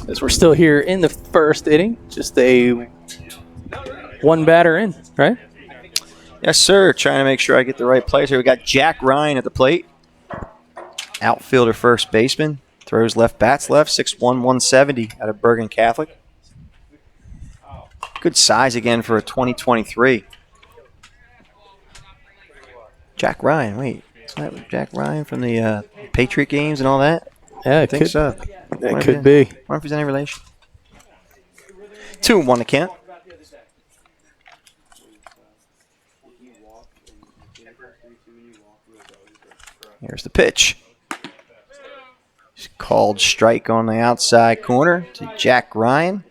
As we're still here in the first inning, just a one batter in, right? Yes, sir. Trying to make sure I get the right players here. We got Jack Ryan at the plate. Outfielder, first baseman. Throws left, bats left. 6'1", 170 out of Bergen Catholic. Good size again for a 2023. Jack Ryan, wait. Isn't that Jack Ryan from the Patriot games and all that? Yeah, I think so. That could be. I wonder if he's any relation. 2-1 to Kent. Here's the pitch. He's called strike on the outside corner to Jack Ryan.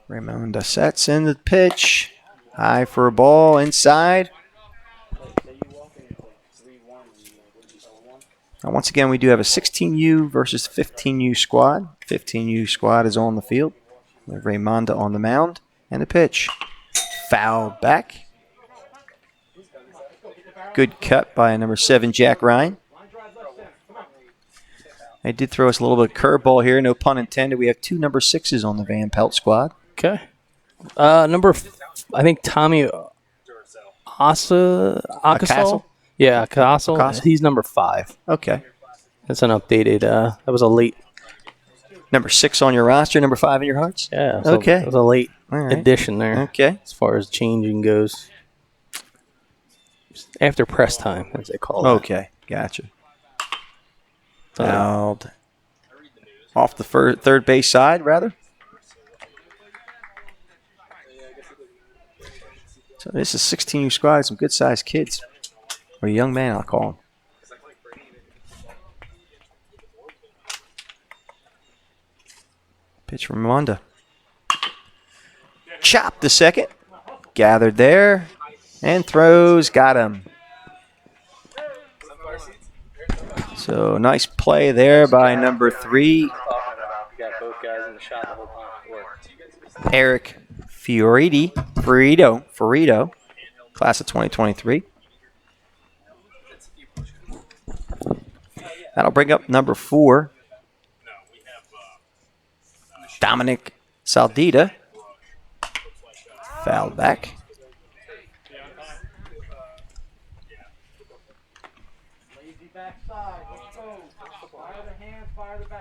Raimonda sets in the pitch. High for a ball inside. Now, once again, we do have a 16U versus 15U squad. 15U squad is on the field. We have Raimonda on the mound. And the pitch. Foul back. Good cut by number 7, Jack Ryan. They did throw us a little bit of curveball here, no pun intended. We have 2 number 6s on the Van Pelt squad. Okay. I think Tommy OCASAL. Yeah, OCASAL. He's number 5. Okay. That's an updated. That was a late. Number 6 on your roster, number 5 in your hearts? Yeah. Okay. It was a late addition there. Okay. As far as changing goes. After press time, as they call it. Okay. Gotcha. Fouled. Off the third base side, rather. So this is 16U squad, some good-sized kids. Or a young man, I'll call him. Pitch from Raimonda. Chopped the second. Gathered there. And throws. Got him. So nice play there by number 3. Eric Fiorito, class of 2023. That'll bring up number 4. Dominic Saldita. Fouled back.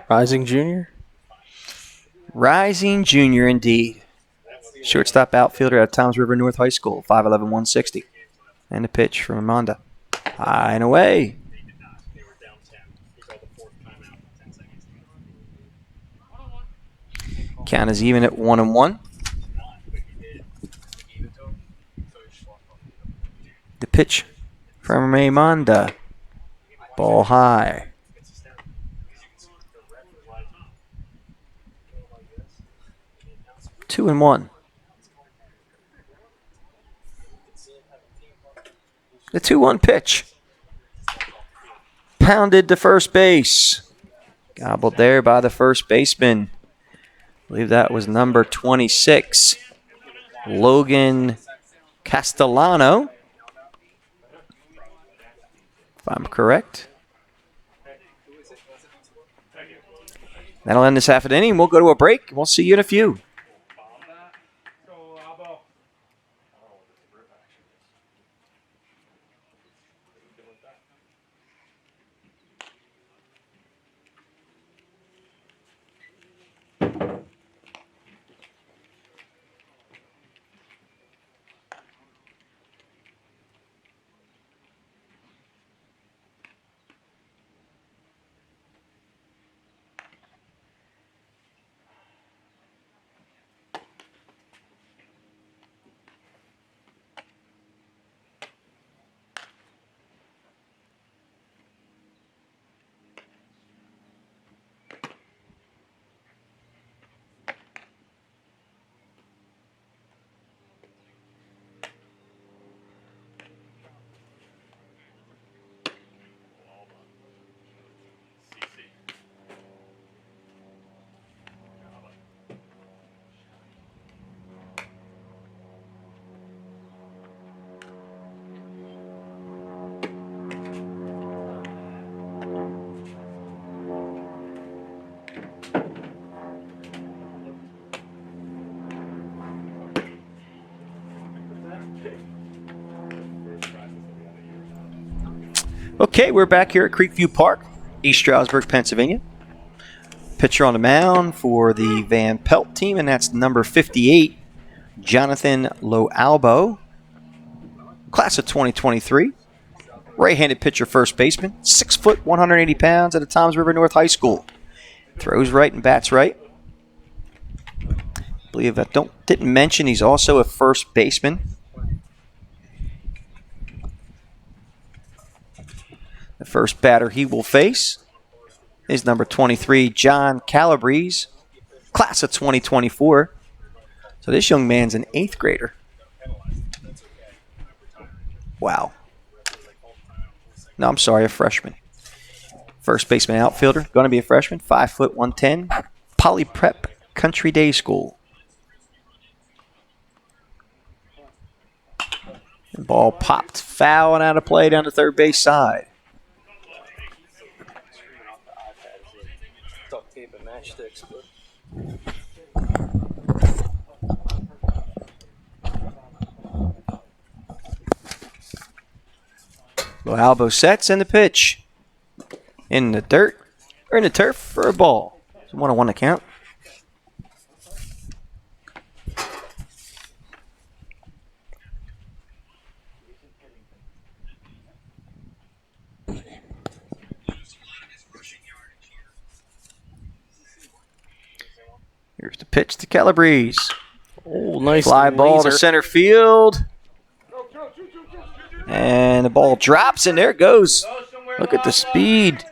Rising Junior? Rising Junior, indeed. Shortstop outfielder at Toms River North High School, 5'11", 160. And a pitch from Raimonda. High and away. Count is even at 1-1. The pitch from Raimonda. Ball high. 2-1. The 2-1 pitch. Pounded to first base. Gobbled there by the first baseman. I believe that was number 26, Logan Castellano, if I'm correct. That'll end this half of the inning. We'll go to a break. We'll see you in a few. Okay, we're back here at Creekview Park, East Stroudsburg, Pennsylvania. Pitcher on the mound for the Pelt team, and that's number 58, Jonathan LOALBO, class of 2023. Right-handed pitcher, first baseman, 6 foot, 180 pounds at the Toms River North High School. Throws right and bats right. I believe I didn't mention he's also a first baseman. The first batter he will face is number 23, John Calabrese, class of 2024. So this young man's an 8th grader. Wow. No, I'm sorry, a freshman. First baseman outfielder, going to be a freshman, 5 foot 110, Poly Prep Country Day School. The ball popped foul and out of play down the third base side. LOALBO sets and the pitch. In the dirt, or in the turf for a ball. It's a 1-on-1 account. Here's the pitch to Calabrese. Oh, nice fly ball laser to center field. And the ball drops, and there it goes. Look at the speed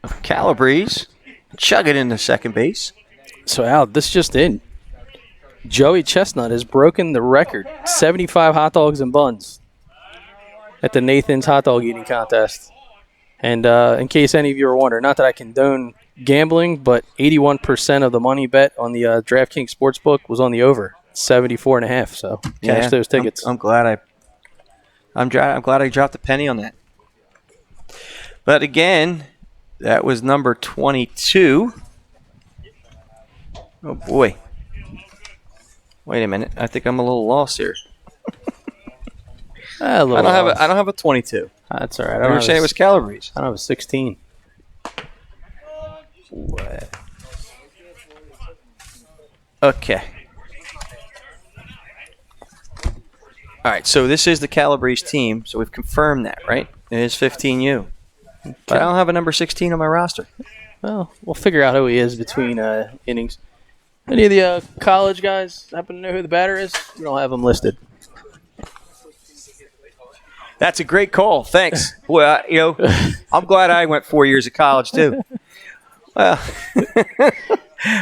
of Calabrese. Chug it into second base. So, Al, this just in. Joey Chestnut has broken the record, 75 hot dogs and buns at the Nathan's hot dog eating contest. And in case any of you are wondering, not that I condone gambling, but 81% of the money bet on the DraftKings Sportsbook was on the over, 74.5. So cash those tickets. I'm glad I dropped a penny on that. But again, that was number 22. Oh boy. Wait a minute. I think I'm a little lost here. I don't have a 22. That's all right. I was saying it was Calabrese. I don't have a 16. Okay. All right, so this is the Calabrese team, so we've confirmed that, right? It is 15U. Okay. But I don't have a number 16 on my roster. Well, we'll figure out who he is between innings. Any of the college guys happen to know who the batter is? We don't have them listed. That's a great call. Thanks. Well, I'm glad I went 4 years of college too. Well,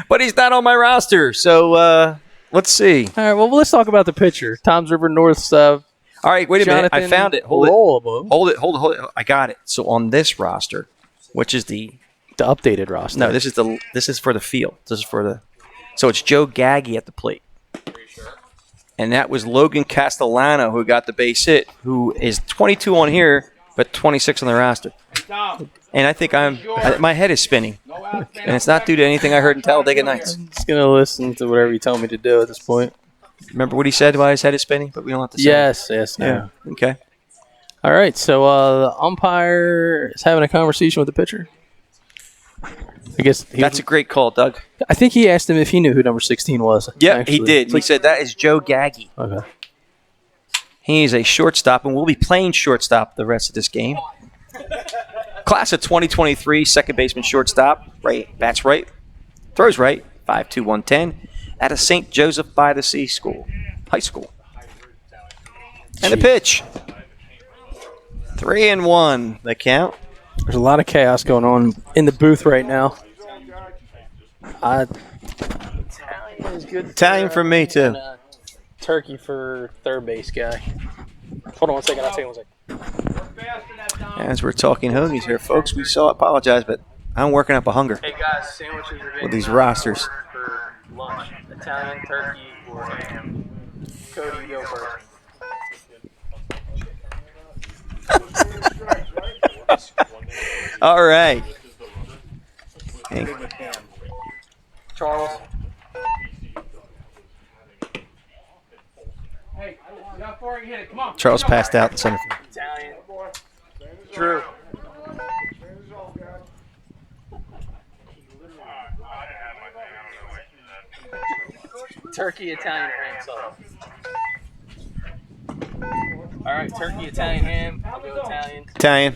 but he's not on my roster, so let's see. All right. Well, let's talk about the pitcher, Toms River North's. All right. Wait a minute. I found it. Hold it. I got it. So on this roster, which is the updated roster. No, this is for the field. So it's Joe Gaggy at the plate. And that was Logan Castellano who got the base hit, who is 22 on here, but 26 on the roster. And I think my head is spinning. And it's not due to anything I heard in Talladega Nights. I'm just going to listen to whatever you tell me to do at this point. Remember what he said why his head is spinning? But we don't have to say Yes. Yeah. Okay. All right. So the umpire is having a conversation with the pitcher. I guess that's a great call, Doug. I think he asked him if he knew who number 16 was. Yeah, he did. He said that is Joe Gaggy. Okay. He's a shortstop, and we'll be playing shortstop the rest of this game. Class of 2023, second baseman shortstop. Right, bats right, throws right, 5'2", 110, at a St. Joseph by the Sea High School. And the pitch. 3-1, the count. There's a lot of chaos going on in the booth right now. Italian is good. Italian for me, too. Turkey for third base guy. Hold on 1 second. I'll take 1 second. As we're talking hoagies here, folks, we apologize, but I'm working up a hunger. Hey, guys, sandwiches are with these rosters. For lunch. Italian, turkey, or ham. Cody, go first. All right. Hey. Charles. Hey, I don't want enough. before you hit it. Come on. Charles passed out in center field. Italian. Drew. Turkey, Italian, or ham sauce. All right, turkey, Italian, ham. I'll go Italian. Italian.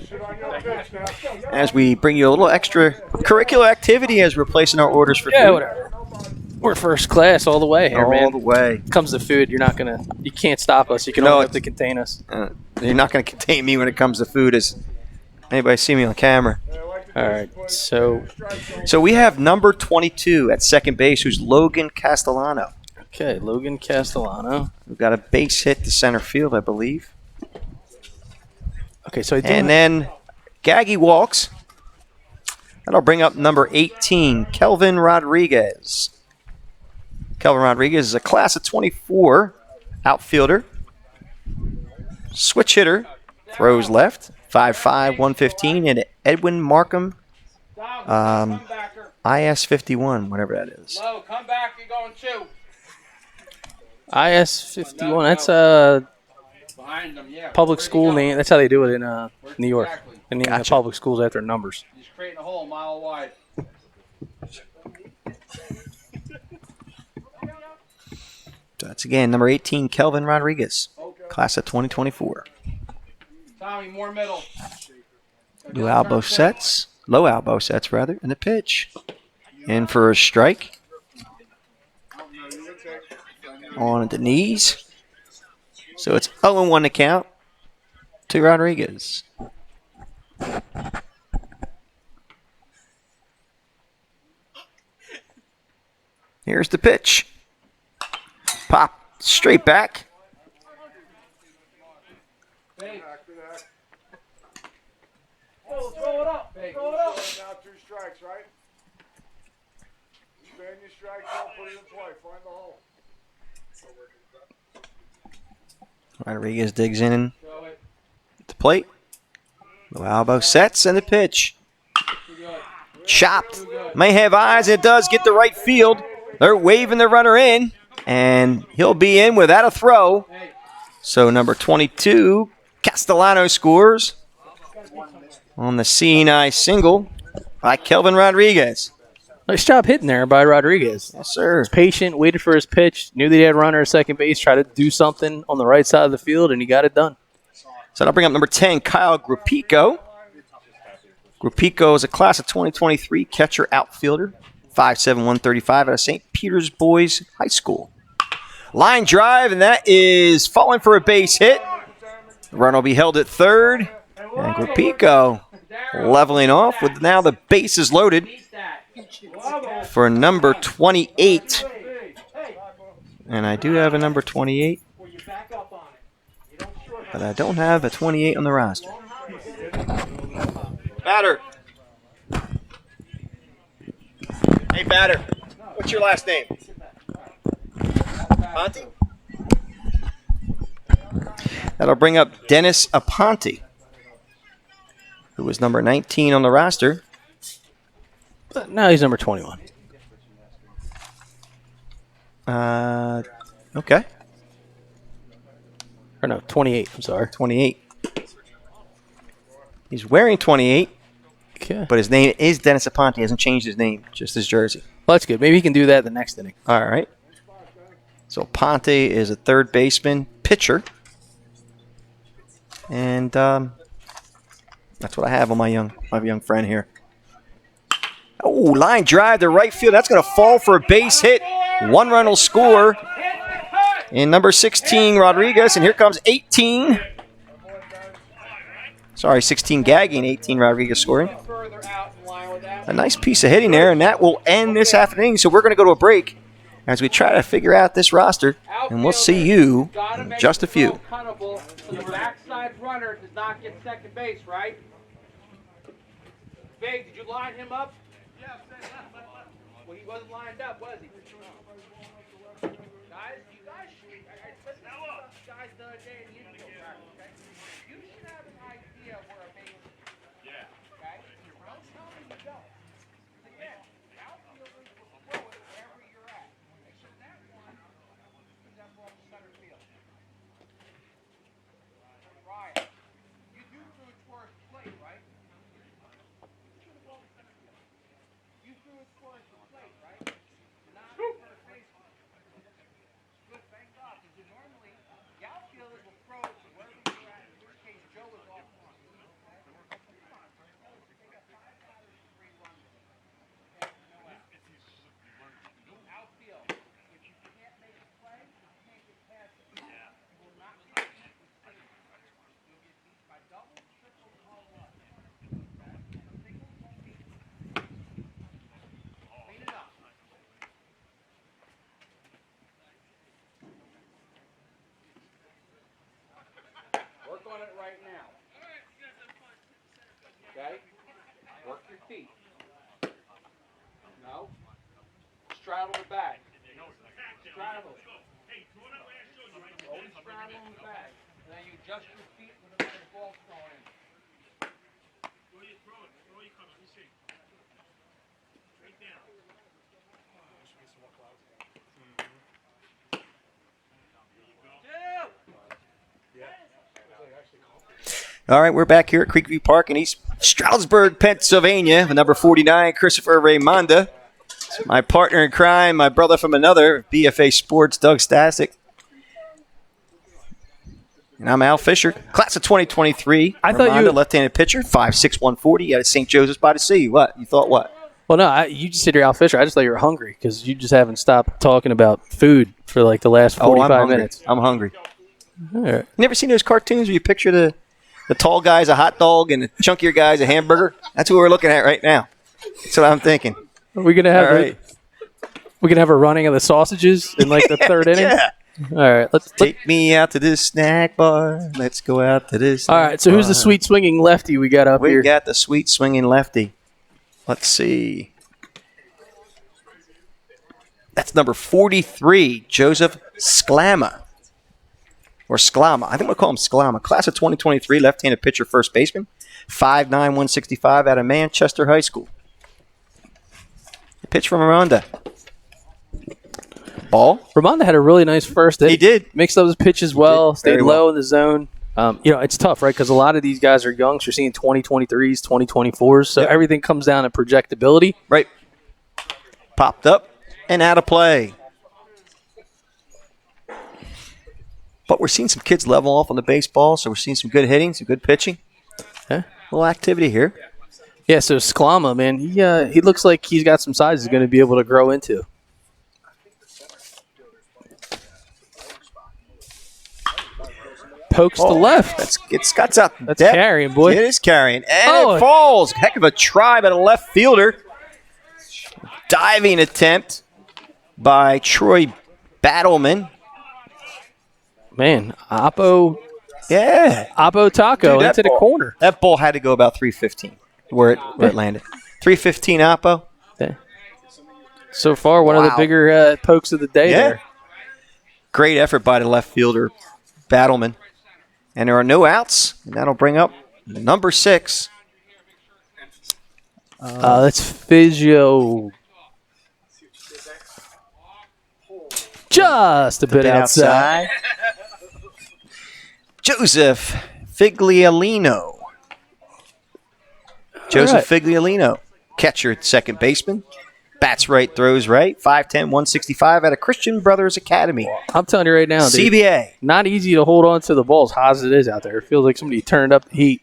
As we bring you a little extra curricular activity as we're placing our orders for Yeah, food. whatever. We're first class all the way here, man. All the way. Comes to food, you can't stop us. You can only have to contain us. You're not going to contain me when it comes to food. As anybody see me on camera? All right, so we have number 22 at second base, who's Logan Castellano. okay, Logan Castellano. We've got a base hit to center field, I believe. Okay, so I do And then Gaggy walks. That'll bring up number 18, Kelvin Rodriguez. Kelvin Rodriguez is a class of 24 outfielder. Switch hitter. Throws left. 5'5", 115. And Edwin Markham. IS-51, whatever that is. Low, come back. You're going 2. IS-51. That's a Behind them, yeah. public school name. That's how they do it in New York. Exactly. They name the Gotcha. public schools after numbers. He's creating a hole a mile wide. So that's again number 18, Kelvin Rodriguez. Class of 2024. Tommy, more middle. Low elbow sets, and a pitch. In for a strike. On at the knees. So it's 0-1 to count to Rodriguez. Here's the pitch. Pop straight back. Throw it up. Throw it up. Now 2 strikes, right? Spin your strike, don't put it in play. Find the hole. Rodriguez digs in Throw it. at the plate. Low elbow sets and the pitch. Chopped. May have eyes. It does get the right field. They're waving the runner in, and he'll be in without a throw. So number 22, Castellano scores on the CNI single by Kelvin Rodriguez. Nice job hitting there by Rodriguez. Yes, sir. Patient, waited for his pitch, knew that he had a runner at second base, tried to do something on the right side of the field, and he got it done. So that'll bring up number 10, Kyle Grupico. Grupico is a class of 2023 catcher outfielder, 5'7", 135 out of St. Peter's Boys High School. Line drive, and that is falling for a base hit. The run will be held at third. And Grupico leveling off with now the bases loaded for number 28. And I do have a number 28, but I don't have a 28 on the roster. Batter. Hey, batter. What's your last name? Aponte? That'll bring up Dennis Aponte, who was number 19 on the roster. But now he's number 21. Okay. Or no, 28. I'm sorry. 28. He's wearing 28, Okay. but his name is Dennis Aponte. He hasn't changed his name, just his jersey. Well, that's good. Maybe he can do that the next inning. All right. So Aponte is a third baseman, pitcher. And that's what I have on my young friend here. Oh, line drive to right field. That's going to fall for a base hit. 1 run will score in number 16, Rodriguez. And here comes 18. Sorry, 16 Gaggy and 18 Rodriguez scoring. A nice piece of hitting there, and that will end this half inning. So we're going to go to a break as we try to figure out this roster, and we'll see you in just a few. So the backside runner does not get second base, right? Big, did you line him up? Yeah, well, he wasn't lined up, was he? Guys, you guys should. I listened to some guys the other day in the infield practice, okay? You should have an idea where a base is. Yeah. Okay? Don't tell me you don't. Again, outfielders will throw it wherever you're at. Okay, so that one is up off center field. score at the plate, right? Not first baseman. Good, thank God, because normally the outfielders will throw it to wherever you're at. In this case, Joe was off front. Come on, they got 5 batters and 3 runners. Okay, no out. Outfield, if you can't make a play, you can't get past it. You will not get beat with singles. You'll get beat by doubles, triples, and home runs. Singles won't beat you. Clean it up. Work on it right now. Okay? Work your feet. No. Straddle the bag. Straddle it. Always straddle the bag. And then you adjust your feet when the ball's thrown in. All right, we're back here at Creekview Park in East Stroudsburg, Pennsylvania, with number 49, Christopher Raymonda. My partner in crime, my brother from another, BFA Sports, Doug Stasic. And I'm Al Fisher, class of 2023. I thought Raymonda, you- left-handed pitcher, 5'6", 140, out of St. Joseph's by the Sea. What? You thought what? Well, no, you just said you're Al Fisher. I just thought you were hungry because you just haven't stopped talking about food for like the last 45 I'm hungry. minutes. I'm hungry. All right. You never seen those cartoons where you picture the tall guy's a hot dog and the chunkier guy's a hamburger? That's what we're looking at right now. That's what I'm thinking. Are we gonna have All right. we're gonna have a running of the sausages in like the third inning? Yeah. All right. Let's Take me out to this snack bar. Let's go out to this all right. So who's the bar. sweet swinging lefty we got up We here? got the sweet swinging lefty. Let's see. That's number 43, Joseph SCLAMA. Or SCLAMA. I think we'll call him SCLAMA. Class of 2023, left-handed pitcher, first baseman. 5'9", 165 out of Manchester High School. Pitch from Aranda. Ball. Ramonda had a really nice first inning. He did. Mixed up his pitches well. did. Stayed Very low well. in the zone. It's tough, right? Because a lot of these guys are young. So you're seeing 2023s, 2024s. So everything comes down to projectability. Right. Popped up and out of play. But we're seeing some kids level off on the baseball, so we're seeing some good hitting, some good pitching. Yeah. A little activity here. Yeah, so SCLAMA, man, he looks like he's got some size he's going to be able to grow into. Pokes to left. It's got up. That's carrying, boy. It is carrying. And Oh. it falls. Heck of a try by the left fielder. Diving attempt by Troy Battleman. Man, Oppo Taco Dude, that into the ball- corner. That ball had to go about 315 where it landed. 315 Oppo. Yeah. So far, one of the Wow. bigger pokes of the day there. Great effort by the left fielder, Battleman. And there are no outs, and that'll bring up number 6. That's Physio. Just a bit outside. Joseph Figliolino. Joseph Figliolino, catcher at second baseman. Bats right, throws right. 5'10", 165 out of Christian Brothers Academy. I'm telling you right now, dude, CBA. not easy to hold on to the ball as hot as it is out there. It feels like somebody turned up the heat.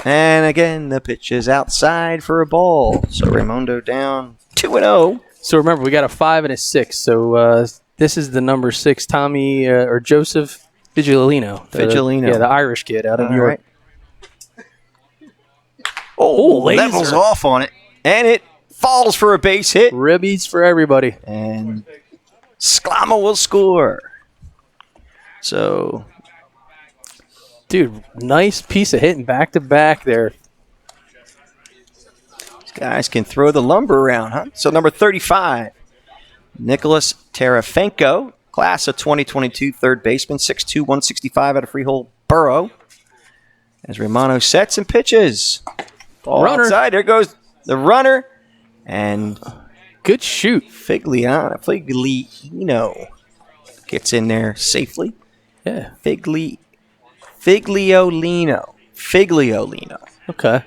And again, the pitch is outside for a ball. So Raymondo down 2-0. So remember, we got a 5 and a 6. So this is the number 6, Tommy or Joseph Figliolino. Figliolino. The Irish kid out of New York. Right. Oh, laser. levels off on it. And it falls for a base hit. Ribbies for everybody. And SCLAMA will score. So, Dude, nice piece of hitting back-to-back there. these guys can throw the lumber around, huh? So, number 35, Nicholas TEREFENKO, class of 2022, third baseman, 6'2", 165 out of Freehold Borough. As Romano sets and pitches. Ball Runner. outside. There goes the runner. And Good shoot. Figliolino gets in there safely. Yeah. Figliolino. Okay.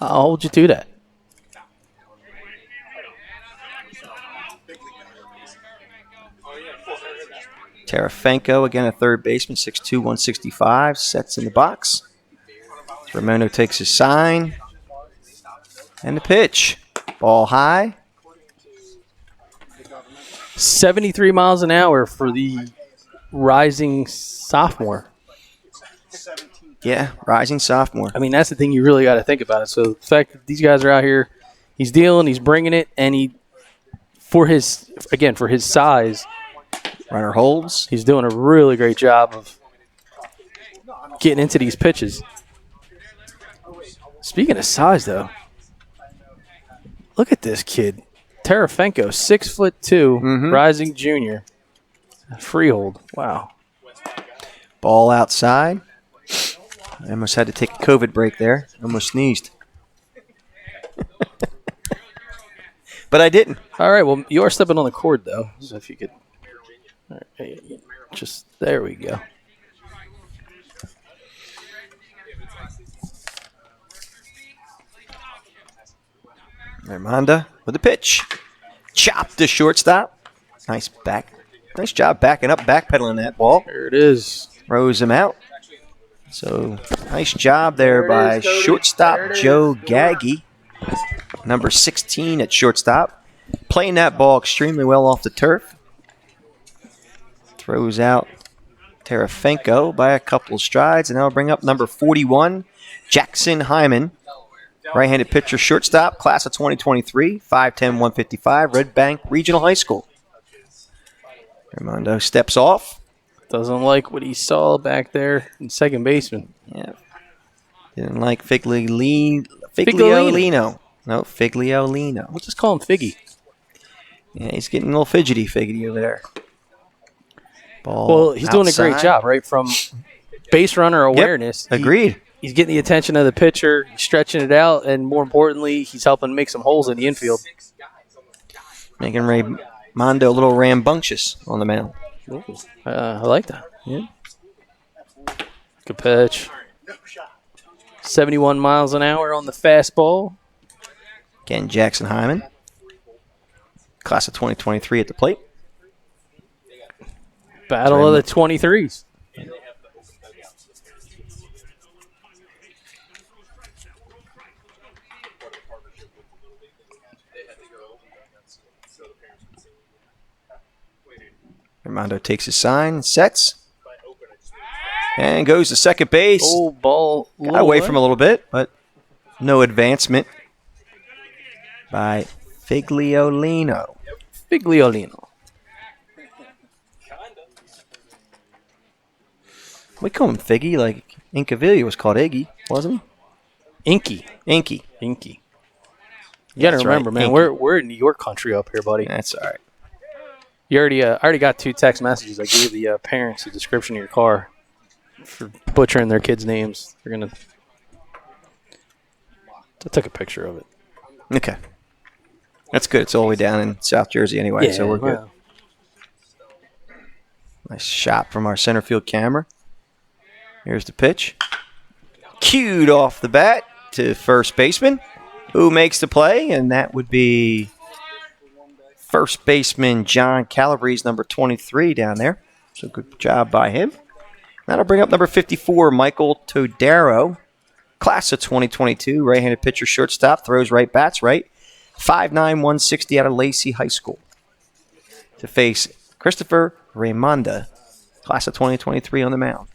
I'll hold you to that. TEREFENKO, again a third baseman, 6'2", 165, sets in the box. Raimondo takes his sign. And the pitch. Ball high. 73 miles an hour for the rising sophomore. Yeah, rising sophomore. I mean, that's the thing you really got to think about it. So the fact that these guys are out here, he's dealing, he's bringing it, and for his size, Runner holds. he's doing a really great job of getting into these pitches. Speaking of size, though, look at this kid. TEREFENKO, 6'2", rising junior. Freehold. Wow. Ball outside. I almost had to take a COVID break there. Almost sneezed. But I didn't. All right, well, you are stepping on the cord, though. So if you could just, there we go. Raimondo with the pitch. Chopped to shortstop. Nice job backing up, backpedaling that ball. There it is. Throws him out. So nice job there by shortstop Joe Gaggy. Number 16 at shortstop. Playing that ball extremely well off the turf. Throws out TEREFENKO by a couple of strides. And that'll bring up number 41, Jackson Hyman. Right-handed pitcher, shortstop, class of 2023, 5'10", 155, Red Bank Regional High School. Raimondo steps off. Doesn't like what he saw back there in second baseman. Yeah. Didn't like Figliolino. No, Figliolino. We'll just call him Figgy. Yeah, he's getting a little fidgety over there. Ball Well, he's doing a great outside. job, right? From base runner awareness. Yep, agreed. He's getting the attention of the pitcher, he's stretching it out, and more importantly, he's helping make some holes in the infield. Making Raimondo a little rambunctious on the mound. I like that. Yeah. Good pitch. 71 miles an hour on the fastball. Again, Jackson Hyman. Class of 2023 at the plate. Battle of the 23s. Raimondo takes his sign, sets, and goes to second base. Oh, ball. Got away from a little bit, but no advancement by Figliolino. We call him Figgy, like Incaviglia was called Iggy, wasn't he? Inky. Inky. You got to That's remember, right, man, Inky. we're in New York country up here, buddy. That's all right. You I already got 2 text messages. I gave the parents a description of your car for butchering their kids' names. They're gonna. I took a picture of it. Okay. That's good. It's all the way down in South Jersey anyway, so we're good. well, Nice shot from our center field camera. Here's the pitch. Cued off the bat to first baseman, who makes the play, and that would be first baseman John Calabrese, number 23 down there. So good job by him. That'll bring up number 54, Michael Todaro, class of 2022, right-handed pitcher, shortstop, throws right, bats right, 5'9", 160 out of Lacey High School. To face Christopher Raimondo, class of 2023 on the mound.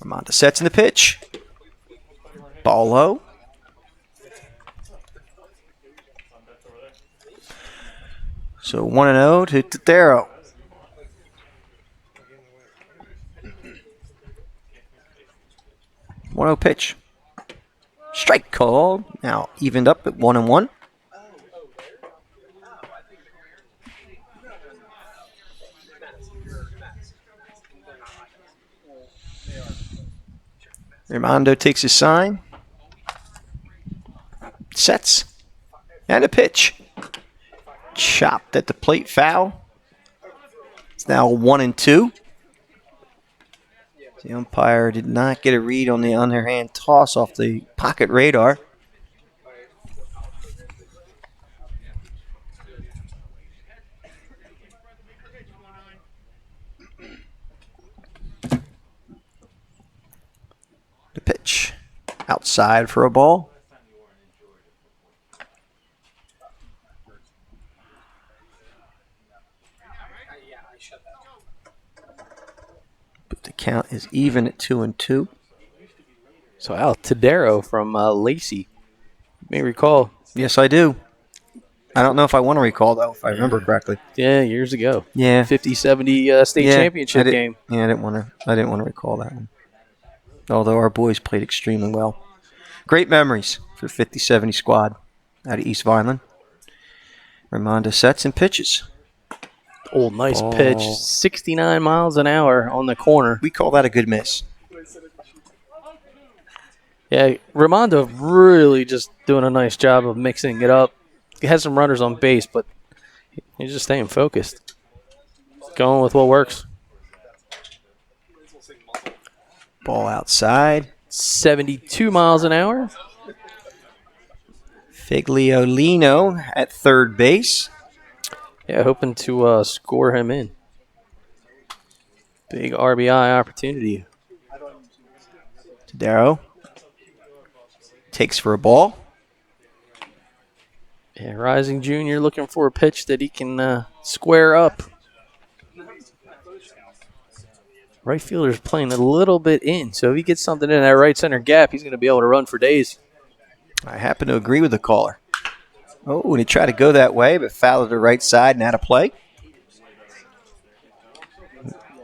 Raimondo sets in the pitch. Ball low. So 1-0 to Todaro. One-0 pitch. Strike called. Now evened up at 1-1. Raimondo takes his sign. Sets. And a pitch. Chopped at the plate, foul. It's now 1-2. The umpire did not get a read on the underhand toss off the pocket radar. outside for a ball. But the count is even at 2-2. So Al Todaro from Lacey. You may recall. Yes, I do. I don't know if I want to recall, though, if I remember correctly. Yeah, years ago. Yeah. 50-70 state championship game. Yeah, I didn't want to recall that one. Although our boys played extremely well. Great memories for the 50-70 squad out of East Vineland. Ramonda sets and pitches. Oh, nice pitch. 69 miles an hour on the corner. We call that a good miss. Yeah, Ramondo really just doing a nice job of mixing it up. He has some runners on base, but he's just staying focused. Going with what works. Ball outside. 72 miles an hour. Figliolino at third base. Yeah, hoping to score him in. Big RBI opportunity. Todaro takes for a ball. Yeah, Rising Junior looking for a pitch that he can square up. Right fielder's playing a little bit in, so if he gets something in that right center gap, he's going to be able to run for days. I happen to agree with the caller. Oh, and he tried to go that way, but fouled to the right side and out of play.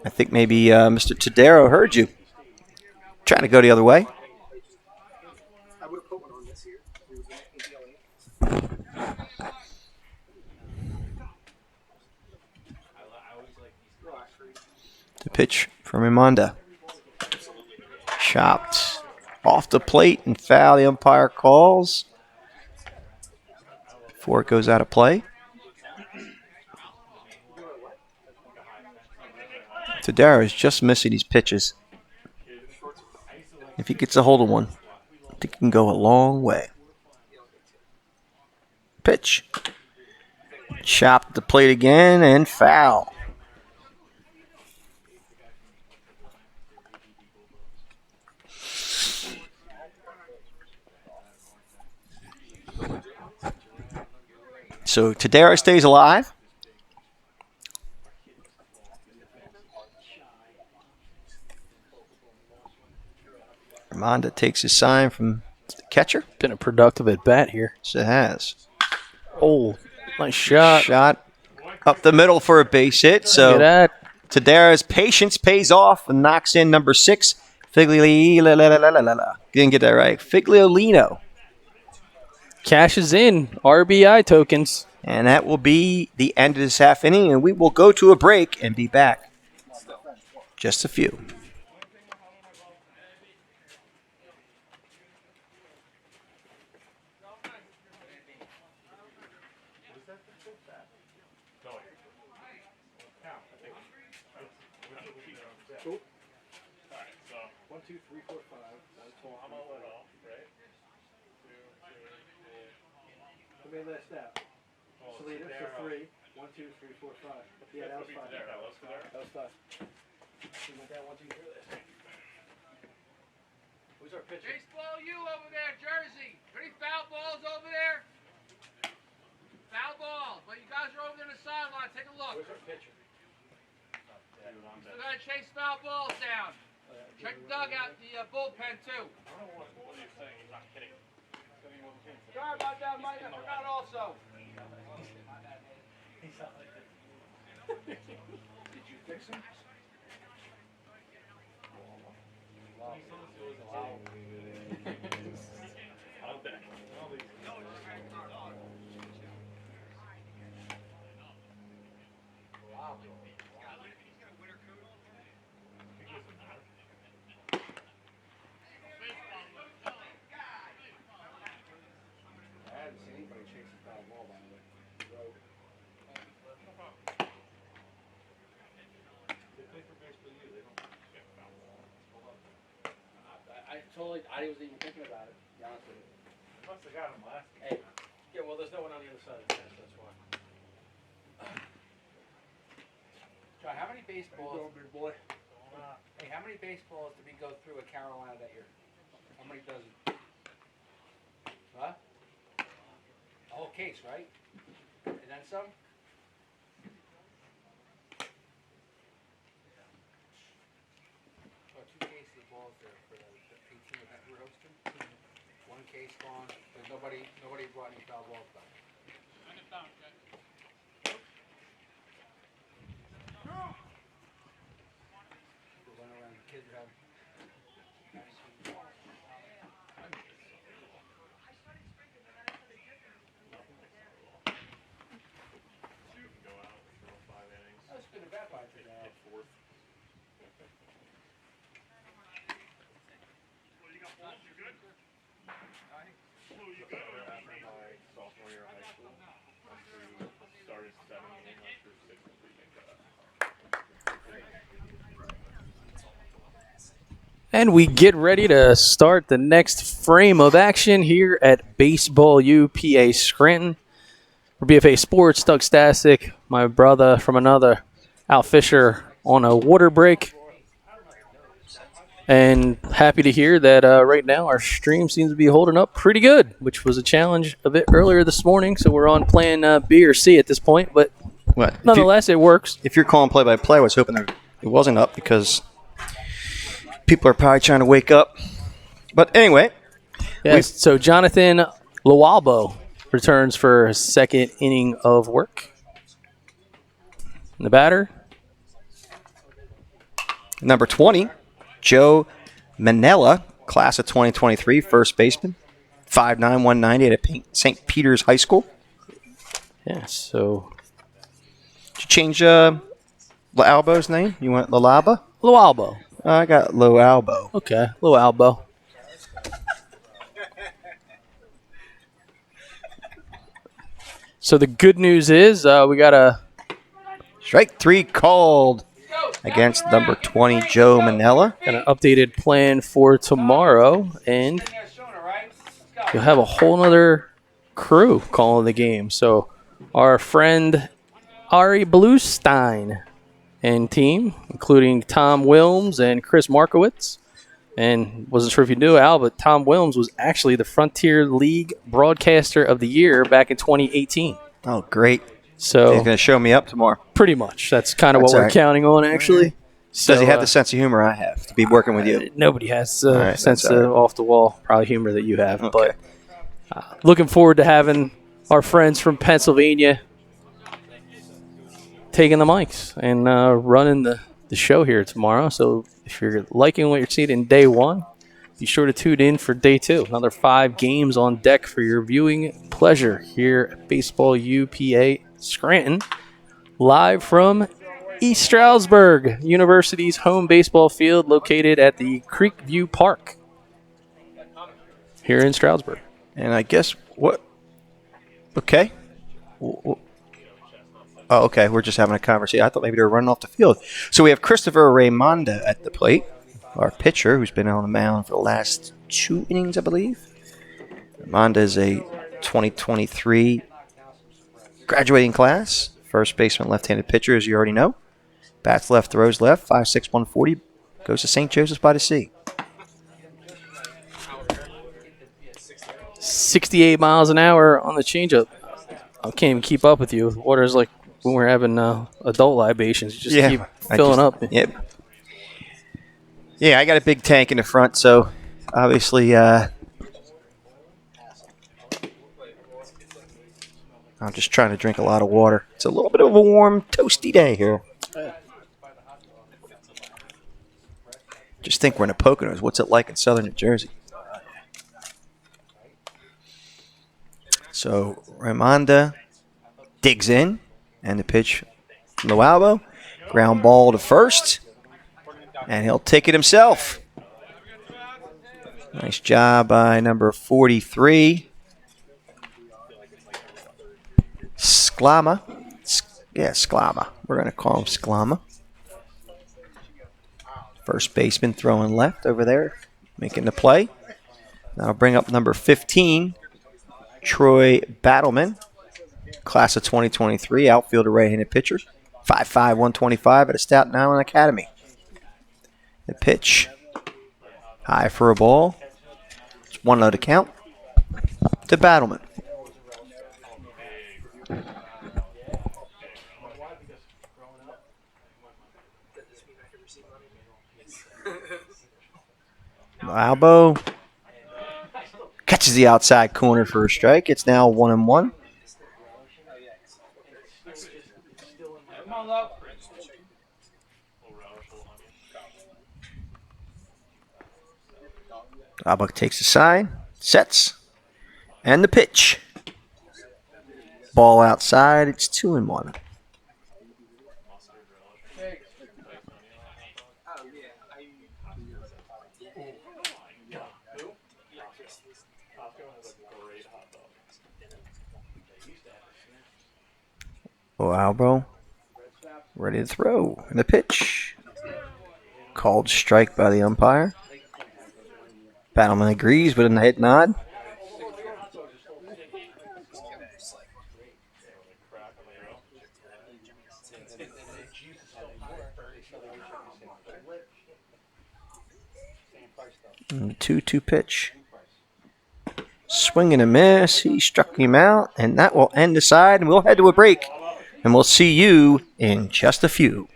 I think maybe Mr. Todaro heard you. Trying to go the other way. The pitch from Ramonda. Chopped off the plate and foul. The umpire calls before it goes out of play. Todaro is just missing these pitches. If he gets a hold of one, I think he can go a long way. Pitch. Chopped the plate again and foul. So Todaro stays alive. Ramonda takes his sign from the catcher. Been a productive at bat here. Yes, it has. Oh, nice shot. Shot up the middle for a base hit. So Look at that. Todaro's patience pays off and knocks in number 6. Figliolino. Didn't get that right. Figliolino. Cashes in. RBI tokens. And that will be the end of this half inning, and we will go to a break and be back. Just a few. Baseball, you over there, Jersey. Any foul balls over there? Foul balls. But you guys are over there on the sideline. Take a look. Where's our pitcher? Still gotta chase foul balls down. Check the dugout, the bullpen too. I don't know what he's saying. He's not kidding. Sorry about that, Mike. I forgot also. Did you fix him? I wasn't even thinking about it, to be honest with you. Must have got him last game. Hey, yeah, well, there's no one on the other side of the fence, that's why. John, how many baseballs? Big boy. Hey, how mmany baseballs did we go through at Carolina that year? How many dozen? Huh? The whole case, right? And then some? Oh, 2 cases of balls there for the 18 that we're hosting. 1 case gone. There's nobody brought any foul balls back. We went around, the kids have. That's been a bad fight today. Sophomore year of high school. Started 7 innings, went through 6 and 3 And we get ready to start the next frame of action here at Baseball U, PA Scranton. For BFA Sports, Doug Stasic, my brother from another, Al Fisher on a water break. And happy to hear that right now our stream seems to be holding up pretty good, which was a challenge a bit earlier this morning. So we're on plan B or C at this point, but nonetheless, it works. If you're calling play-by-play, I was hoping that it wasn't up because people are probably trying to wake up. But anyway. Yes, so Jonathan LOALBO returns for his second inning of work. And the batter, number 20, Joe Manella, class of 2023, first baseman, 5'9", 190 at St. Peter's High School. yeah, so Did you change LOALBO's name? You want LOALBO? LOALBO. I got LOALBO. Okay, LOALBO. So the good news is we got a Strike 3 called against number 20, Joe Manella. an updated plan for tomorrow, and you'll have a whole nother crew calling the game. So our friend Ari Bluestein and team, including Tom Wilms and Chris Markowitz. And wasn't sure if you knew, Al, but Tom Wilms was actually the Frontier League Broadcaster of the Year back in 2018. Oh, great. So He's going to show me up tomorrow. pretty much. That's kind of That's what we're all right. counting on, actually. So, Does he have the sense of humor I have to be working with you? Nobody has All right, sense that's all of off-the-wall probably humor that you have. Okay. But looking forward to having our friends from Pennsylvania taking the mics and running the show here tomorrow. So if you're liking what you're seeing in day one, be sure to tune in for day 2. Another 5 games on deck for your viewing pleasure here at Baseball UPA Scranton, live from East Stroudsburg University's home baseball field located at the Creekview Park here in Stroudsburg. And I guess what? Okay. Oh, okay. We're just having a conversation. I thought maybe they were running off the field. So we have Christopher Raimonda at the plate, our pitcher, who's been on the mound for the last 2 innings, I believe. Raimonda is a 2023 graduating class, first baseman, left-handed pitcher, as you already know. Bats left, throws left, 5'6", 140, goes to St. Joseph's by the Sea. 68 miles an hour on the changeup. I can't even keep up with you. The water's like when we're having adult libations. You just keep filling up. Yep. Yeah, I got a big tank in the front, so obviously I'm just trying to drink a lot of water. It's a little bit of a warm, toasty day here. Just think we're in the Poconos. What's it like in southern New Jersey? So Raimonda digs in, and the pitch from LOALBO. Ground ball to first, and he'll take it himself. Nice job by number 43. SCLAMA. Yeah, SCLAMA. We're going to call him SCLAMA. First baseman throwing left over there, making the play. Now I'll bring up number 15, Troy Battleman, class of 2023, outfielder, right-handed pitcher, 5'5", 125 at a Staten Island Academy. The pitch, high for a ball. It's 1-0 to count. to Battleman. LOALBO catches the outside corner for a strike. It's now 1-1. LOALBO takes the side, sets, and the pitch. Ball outside. It's 2-1. LOALBO ready to throw. And the pitch. Called strike by the umpire. Battleman agrees with a head nod. And the 2-2 pitch. Swing and a miss. He struck him out, and that will end the side. And we'll head to a break, and we'll see you in just a few.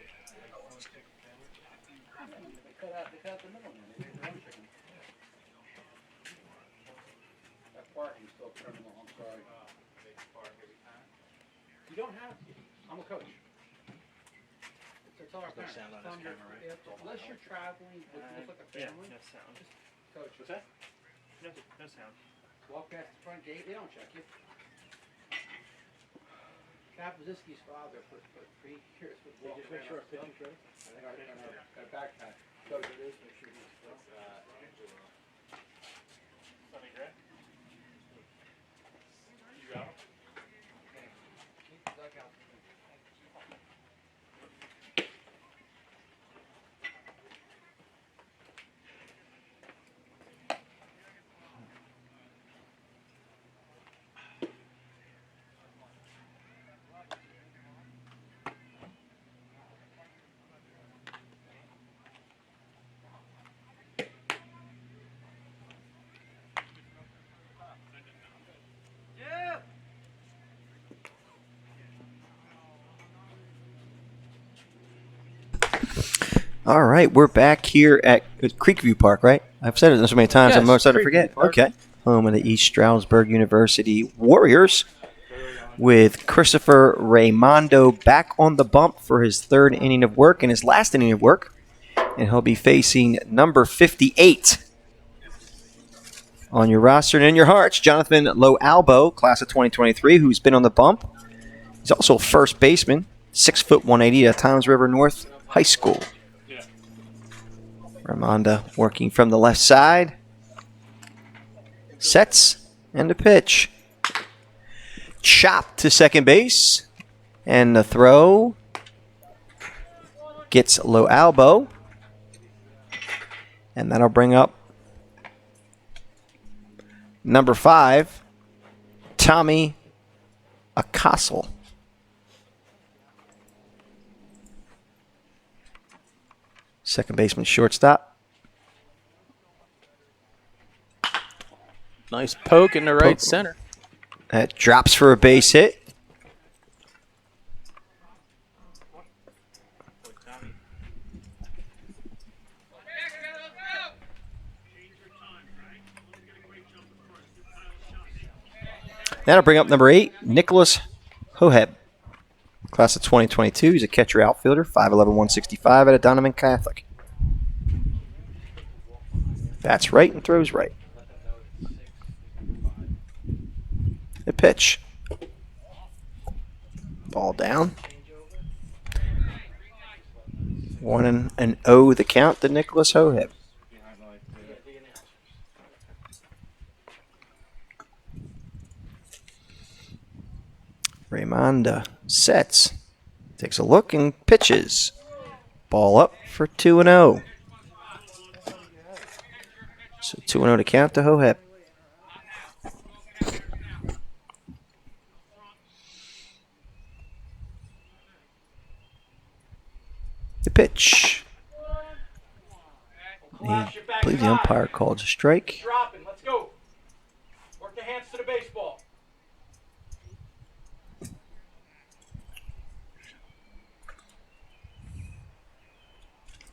You don't have to. I'm a coach. It's all our parents. Unless you're traveling, it looks like a family. sound. Coach, What's that? No sound. walk past the front gate, they don't check you. Kapazinski's father for 3 years was walking around. Make sure our pitching's ready. I think our backpack. Coach, it is. Make sure he's Sonny Gray? You got him? All right, we're back here at Creekview Park, right? I've said it so many times, Yes, I'm starting to forget. Creekview Park. Okay. Home of the East Stroudsburg University Warriors with Christopher Raimondo back on the bump for his third inning of work and his last inning of work. And he'll be facing number 58 on your roster and in your hearts, Jonathan LOALBO, class of 2023, who's been on the bump. He's also a first baseman, 6 foot 180 at Toms River North High School. Raimondo working from the left side. Sets and a pitch. Chop to second base. And the throw gets LOALBO. And that'll bring up number 5, Tommy OCASAL. Second baseman, shortstop. Nice poke in the right center. That drops for a base hit. That'll bring up number 8, Nicholas HOHEB. Class of 2022. He's a catcher outfielder, 5'11", 165 at a Donovan Catholic. Bats right and throws right. The pitch. Ball down. 1-0 the count to Nicholas HOHEB. Raimondo sets, takes a look and pitches. Ball up for 2-0. So 2-0 to count to HOHEB. The pitch. I believe the umpire called a strike. Dropping. Let's go. Work the hands to the base.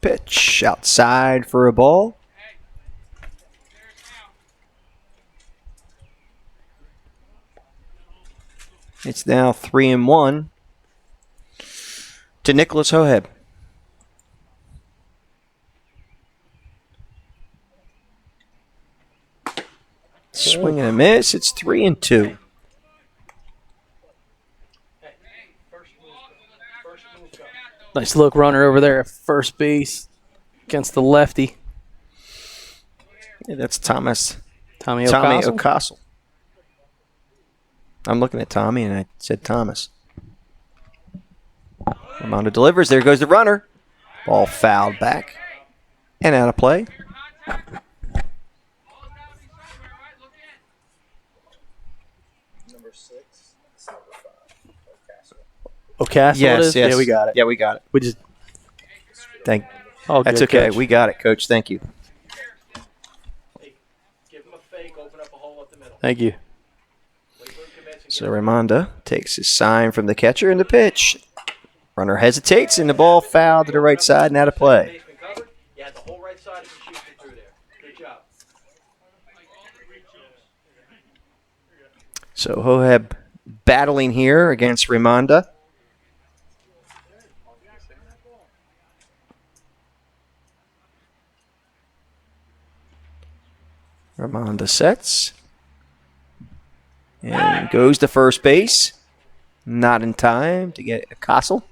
pitch outside for a ball. It's now 3-1 to Nicholas HOHEB. Swing and a miss. It's 3-2. Nice look runner over there at first base against the lefty. Yeah, that's Tommy OCASAL. OCASAL. I'm looking at Tommy, and I said Thomas. Ramondo delivers. There goes the runner. Ball fouled back and out of play. OCASAL Yes, it is? yes. Yeah, we got it. Yeah, we got it. We just That's good, okay. Coach. We got it, Coach. Thank you. Give him a fake, open up a hole up the middle. Thank you. Wait for him to commit and So Ramonda takes his sign from the catcher in the pitch. Runner hesitates, and the ball fouled to the right side and out of play. basement covered. You had the whole right side of the shoot through there. Good job. So HOHEB battling here against Ramonda. Ramonda sets and goes to first base. Not in time to get a Castle.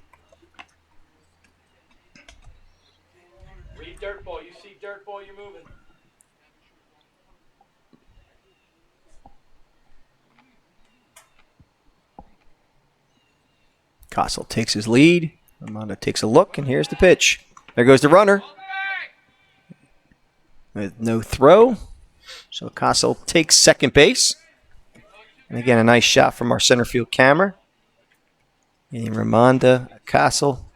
Read dirt ball. You see dirt ball, you're moving. Castle takes his lead. Ramonda takes a look, and here's the pitch. There goes the runner. With no throw. So Castle takes second base. And again, a nice shot from our center field camera. And Ramonda, Castle,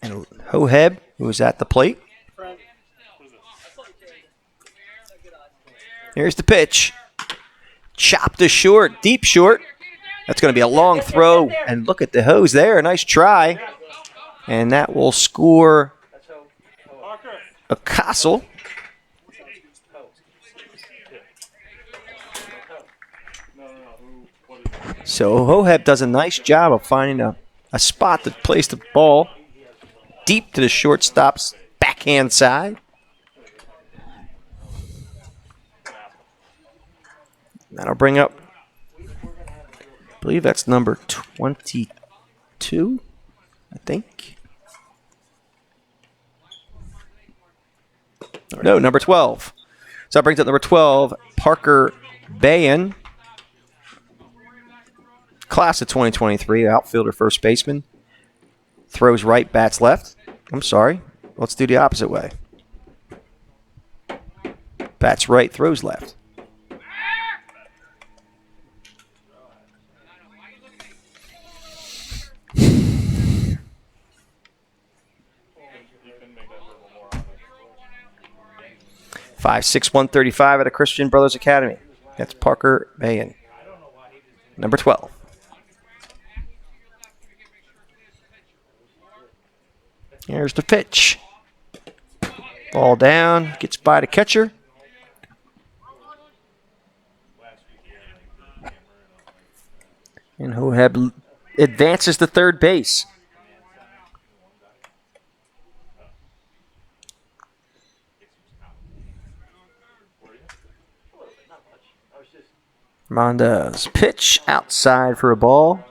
and HOHEB, who is at the plate. Here's the pitch. Chopped to short, deep short. That's going to be a long throw. And look at the hose there. A nice try. And that will score a Castle. So HOHEB does a nice job of finding a spot to place the ball deep to the shortstop's backhand side. That'll bring up, I believe that's number 22, I think. No, number 12. So that brings up number 12, Parker BEYUN. Class of 2023, outfielder, first baseman. Throws right, bats left. I'm sorry. Let's do the opposite way. Bats right, throws left. Five, 6, 135 at a Christian Brothers Academy. That's Parker BEYUN, number 12. Here's the pitch. Ball down, gets by the catcher. And HOHEB advances to third base. Ramonda's pitch outside for a ball.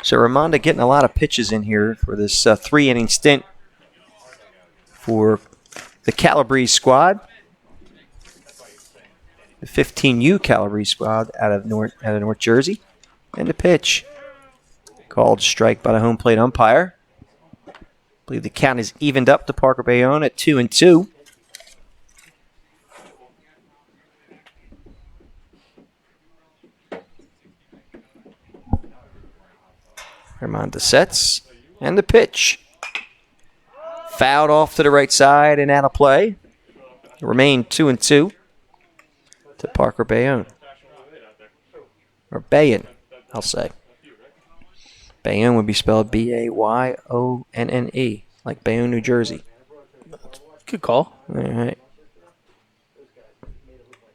So Ramonda getting a lot of pitches in here for this 3-inning stint for the Calabrese squad. The 15U Calabrese squad out of North Jersey. And the pitch called strike by the home plate umpire. I believe the count is evened up to Parker BEYUN at 2-2. Ramonda sets, and the pitch. Fouled off to the right side and out of play. Remain 2-2 to Parker BEYUN. Or BEYUN, I'll say. BEYUN would be spelled B-A-Y-O-N-N-E. like Bayonne, New Jersey. Good call. All right.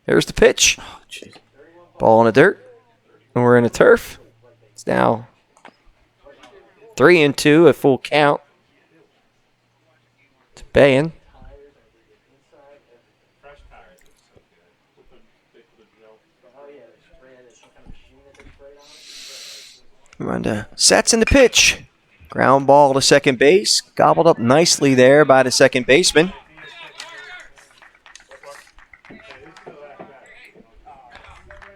There's the pitch. Oh, jeez. Ball in the dirt. And we're in the turf. It's now 3-2, a full count. To Bayonne. Miranda sets in the pitch. Ground ball to second base. Gobbled up nicely there by the second baseman.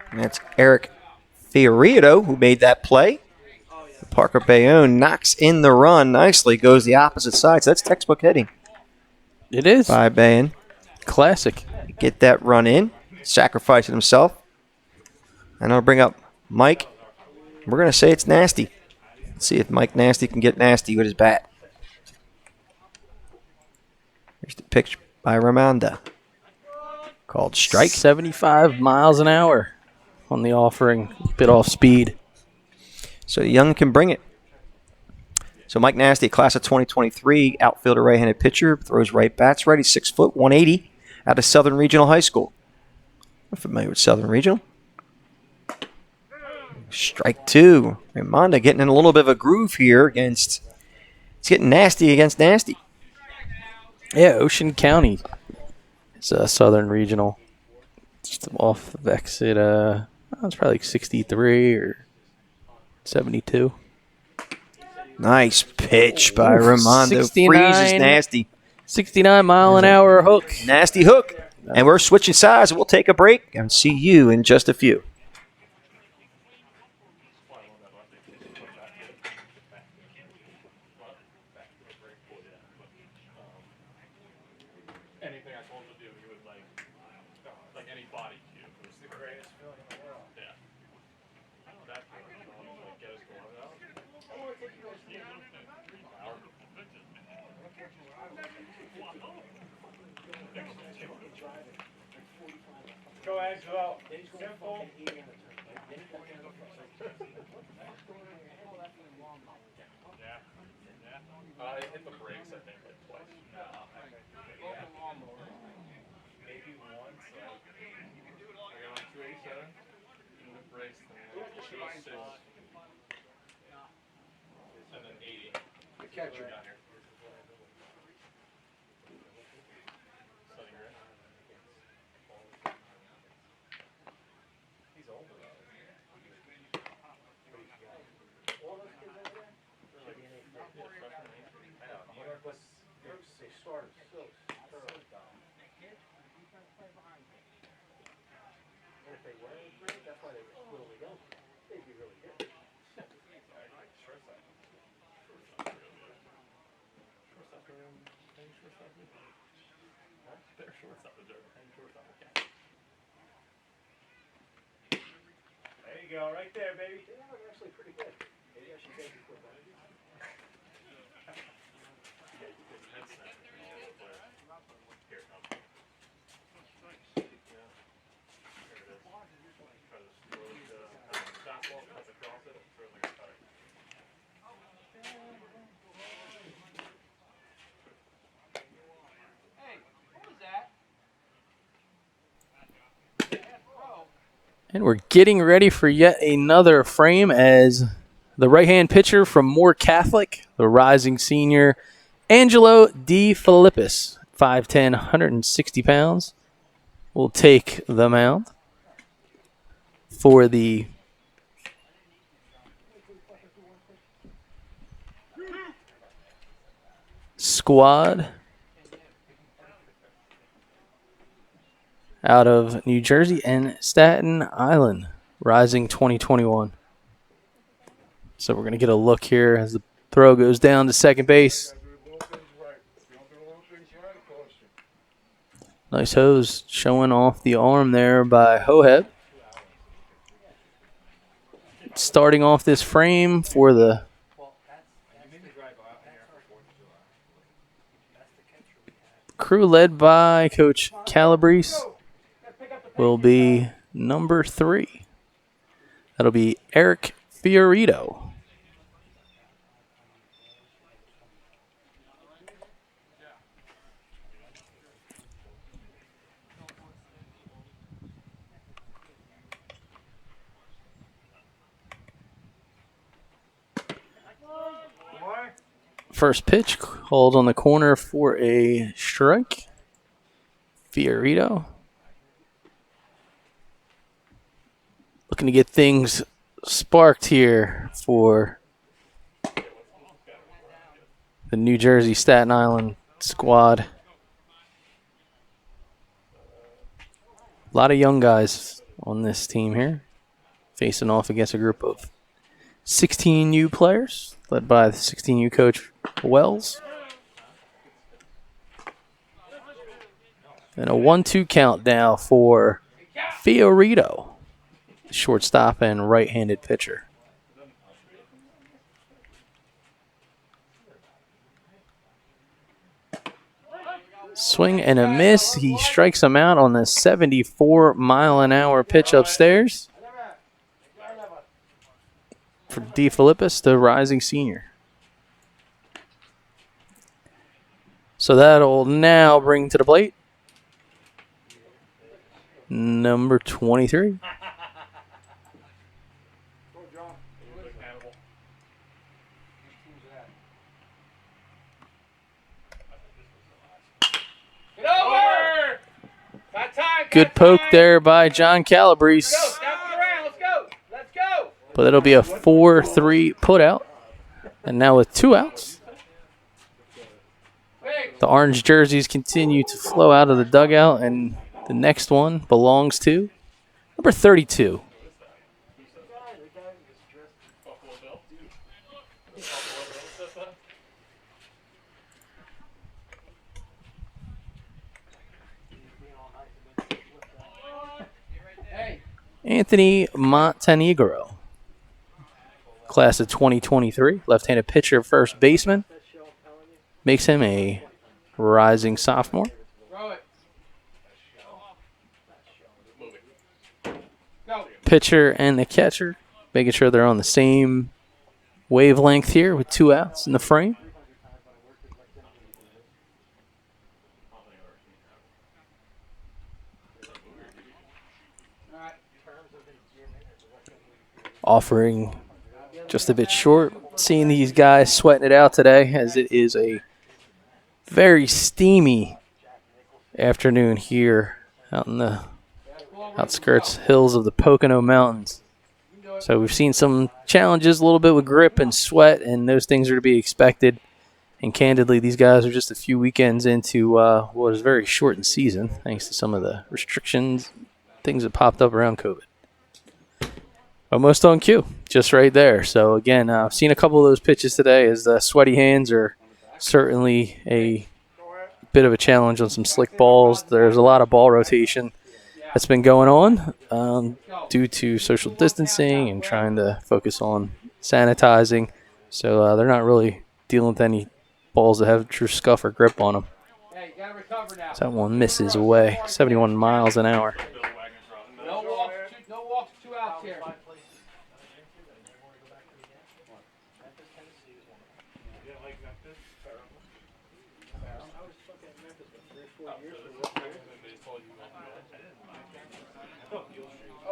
And that's Eric Fiorito who made that play. Parker Bayonne knocks in the run nicely. Goes the opposite side. So that's textbook hitting It is. by Bayonne. Classic. Get that run in. Sacrificing himself. And I'll bring up Mike. We're going to say it's nasty. Let's see if Mike Nasty can get nasty with his bat. Here's the pitch by Ramonda. Called strike. 75 miles an hour on the offering. Bit off speed. So Young can bring it. So Mike Nasty, class of 2023, outfielder, right-handed pitcher, throws right, bats right. He's 6 foot, 180, out of Southern Regional High School. I'm familiar with Southern Regional. Strike two. Ramonda getting in a little bit of a groove here against. It's getting nasty against nasty. Yeah, Ocean County. It's a Southern Regional. Just off of exit. It's probably like 63 or 72. Nice pitch by Ramondo. 69. Freezes nasty. 69 mile an hour hook. Nasty hook. And we're switching sides. We'll take a break and see you in just a few. Anything I told him to do, he would like any body cue. It was the greatest feeling in the world. Yeah. I know that feeling. Like get his glove out. Go Angelo. Simple. Yeah. It hit the brakes, I think, like twice. Maybe once. I got on 287. And the brakes, then 206. And then 80. The catcher down here. Setting her in. He's older though. There you go, right there, baby. They are actually pretty good. Maybe I should take you for that. Here it comes. Yeah. Here it is. Try to slowly fastball, cut across it, throw it like a cutter. Hey, what was that? And we're getting ready for yet another frame as the right-hand pitcher from Moore Catholic, the rising senior, Angelo D. Philippus, 5'10", 160 pounds, will take the mound for the squad out of New Jersey and Staten Island, rising 2021. So we're going to get a look here as the throw goes down to second base. Nice hose showing off the arm there by HOHEB. Starting off this frame for the crew led by Coach Calabrese will be number 3. That'll be Eric Fiorito. First pitch called on the corner for a strike. Fiorito looking to get things sparked here for the New Jersey Staten Island squad. A lot of young guys on this team here, facing off against a group of 16U players, led by the 16U coach Wells. And a 1-2 count now for Fiorito, the shortstop and right-handed pitcher. Swing and a miss. He strikes him out on the 74-mile-an-hour pitch upstairs for D. Philippus, the rising senior. So that'll now bring to the plate number 23. Get over! Got time, Good got poke time. there by John Calabrese. Go, snap it around. Let's go. Let's go. But it'll be a 4-3 putout. And now with 2 outs, Big. the orange jerseys continue to flow out of the dugout, and the next one belongs to number 32. Hey, Anthony Montenegro, class of 2023, left-handed pitcher, first baseman, makes him a rising sophomore. throw it. Go. Pitcher and the catcher, making sure they're on the same wavelength here with 2 outs in the frame. All right. Offering just a bit short. Seeing these guys sweating it out today, as it is a very steamy afternoon here out in the outskirts hills of the Pocono Mountains. So we've seen some challenges a little bit with grip and sweat, and those things are to be expected. And candidly, these guys are just a few weekends into what is a very shortened season, thanks to some of the restrictions, things that popped up around COVID. Almost on cue, just right there. So again, I've seen a couple of those pitches today, as the sweaty hands are certainly a bit of a challenge on some slick balls. There's a lot of ball rotation that's been going on due to social distancing and trying to focus on sanitizing. So they're not really dealing with any balls that have true scuff or grip on them. Hey, you gotta recover now. So that one misses away, 71 miles an hour. No walks, 2 outs here.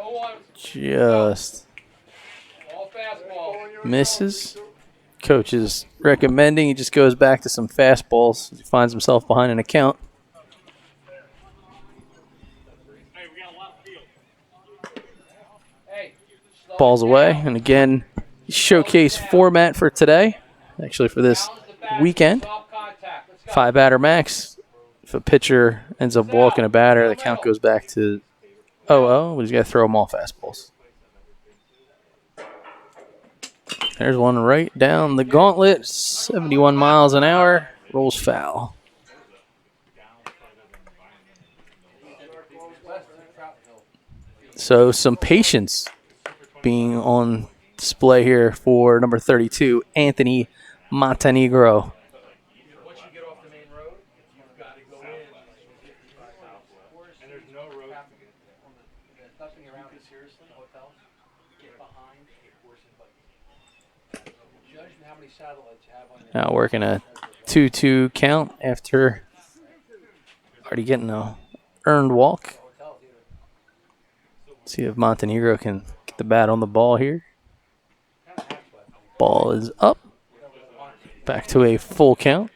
Oh, one. Just All fastball. misses. Coach is recommending he just goes back to some fastballs as he finds himself behind an account. Hey, slow Balls it away. down. And again, showcase format for today, actually for this Balance the bat. weekend. Soft contact. Let's go. 5 batter max. If a pitcher ends up walking a batter, the count goes back to 0-0, but he's got to throw them all fastballs. There's one right down the gauntlet, 71 miles an hour, rolls foul. So some patience being on display here for number 32, Anthony Montenegro. Once you get off the main road, you've got to go in. And there's no road. There's nothing around it, seriously. Hotels. Get behind a horse and buggy. Judge how many satellites you have on your Now working a 2-2 count after already getting a earned walk. See if Montenegro can get the bat on the ball here. Ball is up. Back to a full count.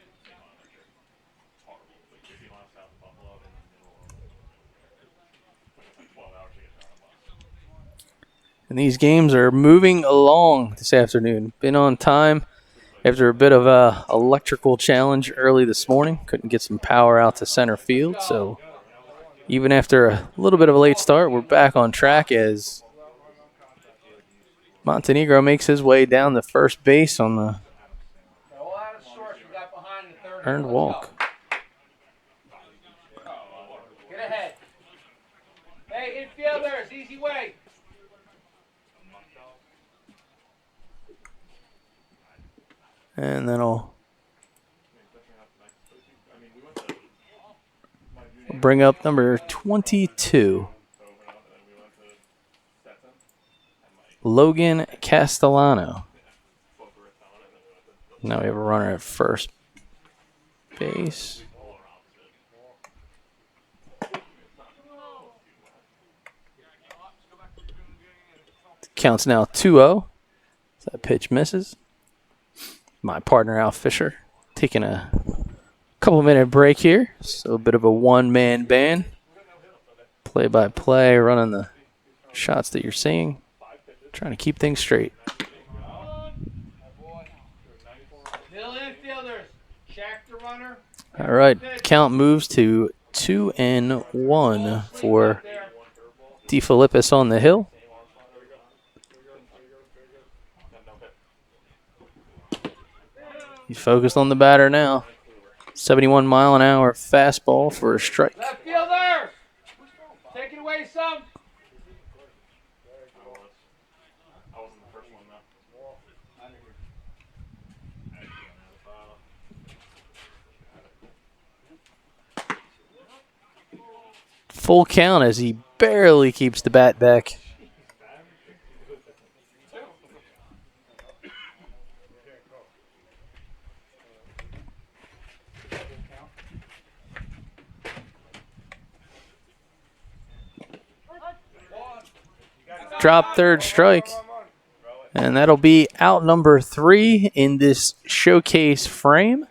And these games are moving along this afternoon. Been on time after a bit of a electrical challenge early this morning. Couldn't get some power out to center field, so even after a little bit of a late start, we're back on track as Montenegro makes his way down the first base on the earned walk. Get ahead. Hey, infielders, easy way. And then I'll bring up number 22. Logan Castellano. Now we have a runner at first base. Counts now 2-0. That pitch misses. My partner, Al Fisher, taking a couple-minute break here. So a bit of a one-man band. Play-by-play, running the shots that you're seeing. Trying to keep things straight. Middle infielders, check the runner. All right, count moves to 2-1 for DeFilippis on the hill. He's focused on the batter now. 71-mile-an-hour fastball for a strike. Left fielder, take it away some. I wasn't the first one though. Full count as he barely keeps the bat back. Drop third strike. And that'll be out number 3 in this showcase frame.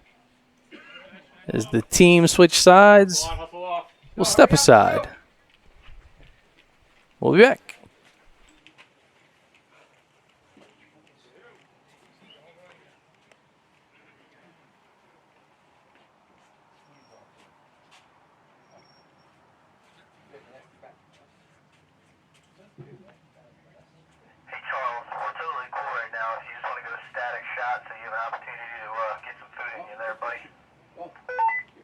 As the team switch sides, we'll step aside. We'll be back. Charles, we're totally cool right now. If you just want to go static shot so you have an opportunity to get some food in you there, buddy. Well,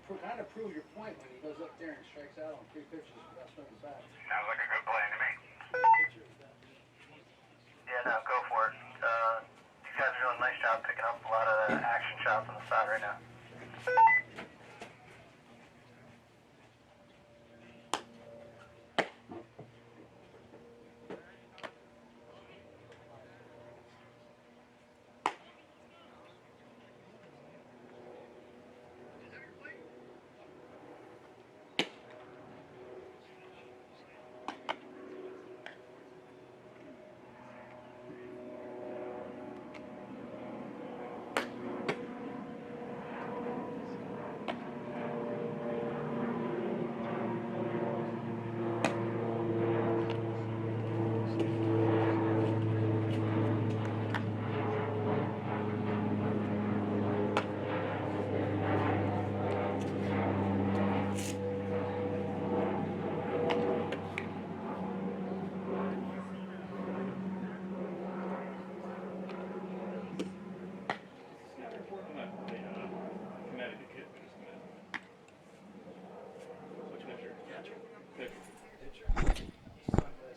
you kind of prove your point when he goes up there and strikes out on 3 pitches without swinging back. Sounds like a good plan to me. Yeah, no, go for it. These guys are doing a nice job picking up a lot of the action shots on the side right now.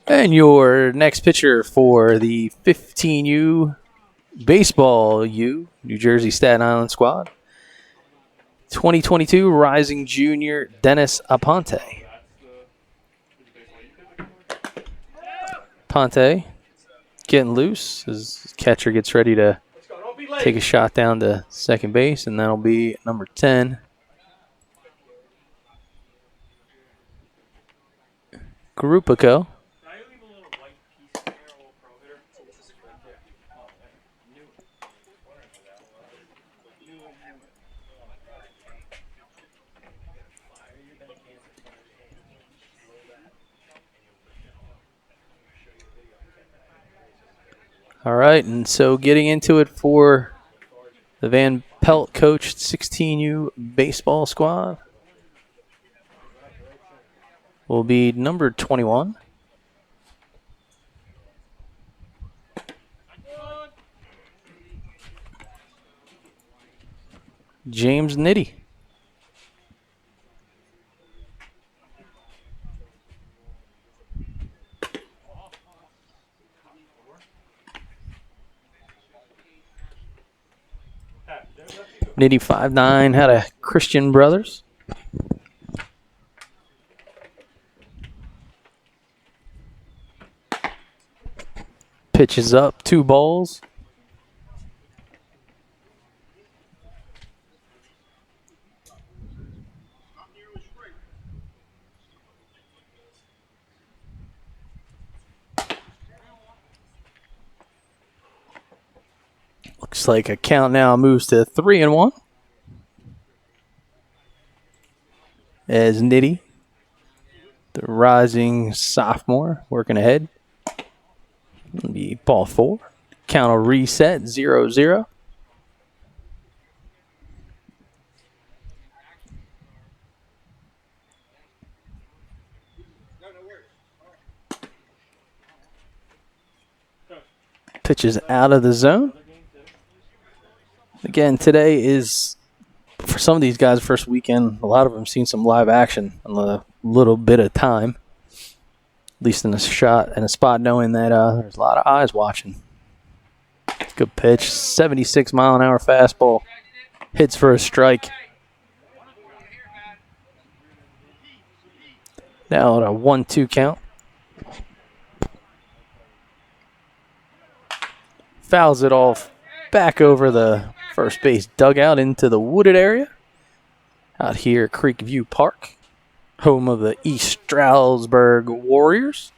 And your next pitcher for the 15U Baseball U, New Jersey Staten Island squad, 2022 Rising Junior Dennis Aponte. Aponte getting loose as catcher gets ready to take a shot down to second base, and that'll be number 10. Grupico. All right, and so getting into it for the Van Pelt coached 16U baseball squad will be number 21. James Nitty. Nitty 5'9", had a Christian brothers. Pitches up, 2 balls. Looks like a count now moves to 3-1. As Nitty, the rising sophomore, working ahead. It'll be ball 4. Count will reset, 0-0. Pitches out of the zone. Again, today is, for some of these guys, first weekend. A lot of them seen some live action in a little bit of time. At least in a shot and a spot, knowing that there's a lot of eyes watching. Good pitch, 76-mile-an-hour fastball. Hits for a strike. Now at a 1-2 count. Fouls it off back over the first base dugout into the wooded area. Out here at Creekview Park, home of the East Stroudsburg Warriors.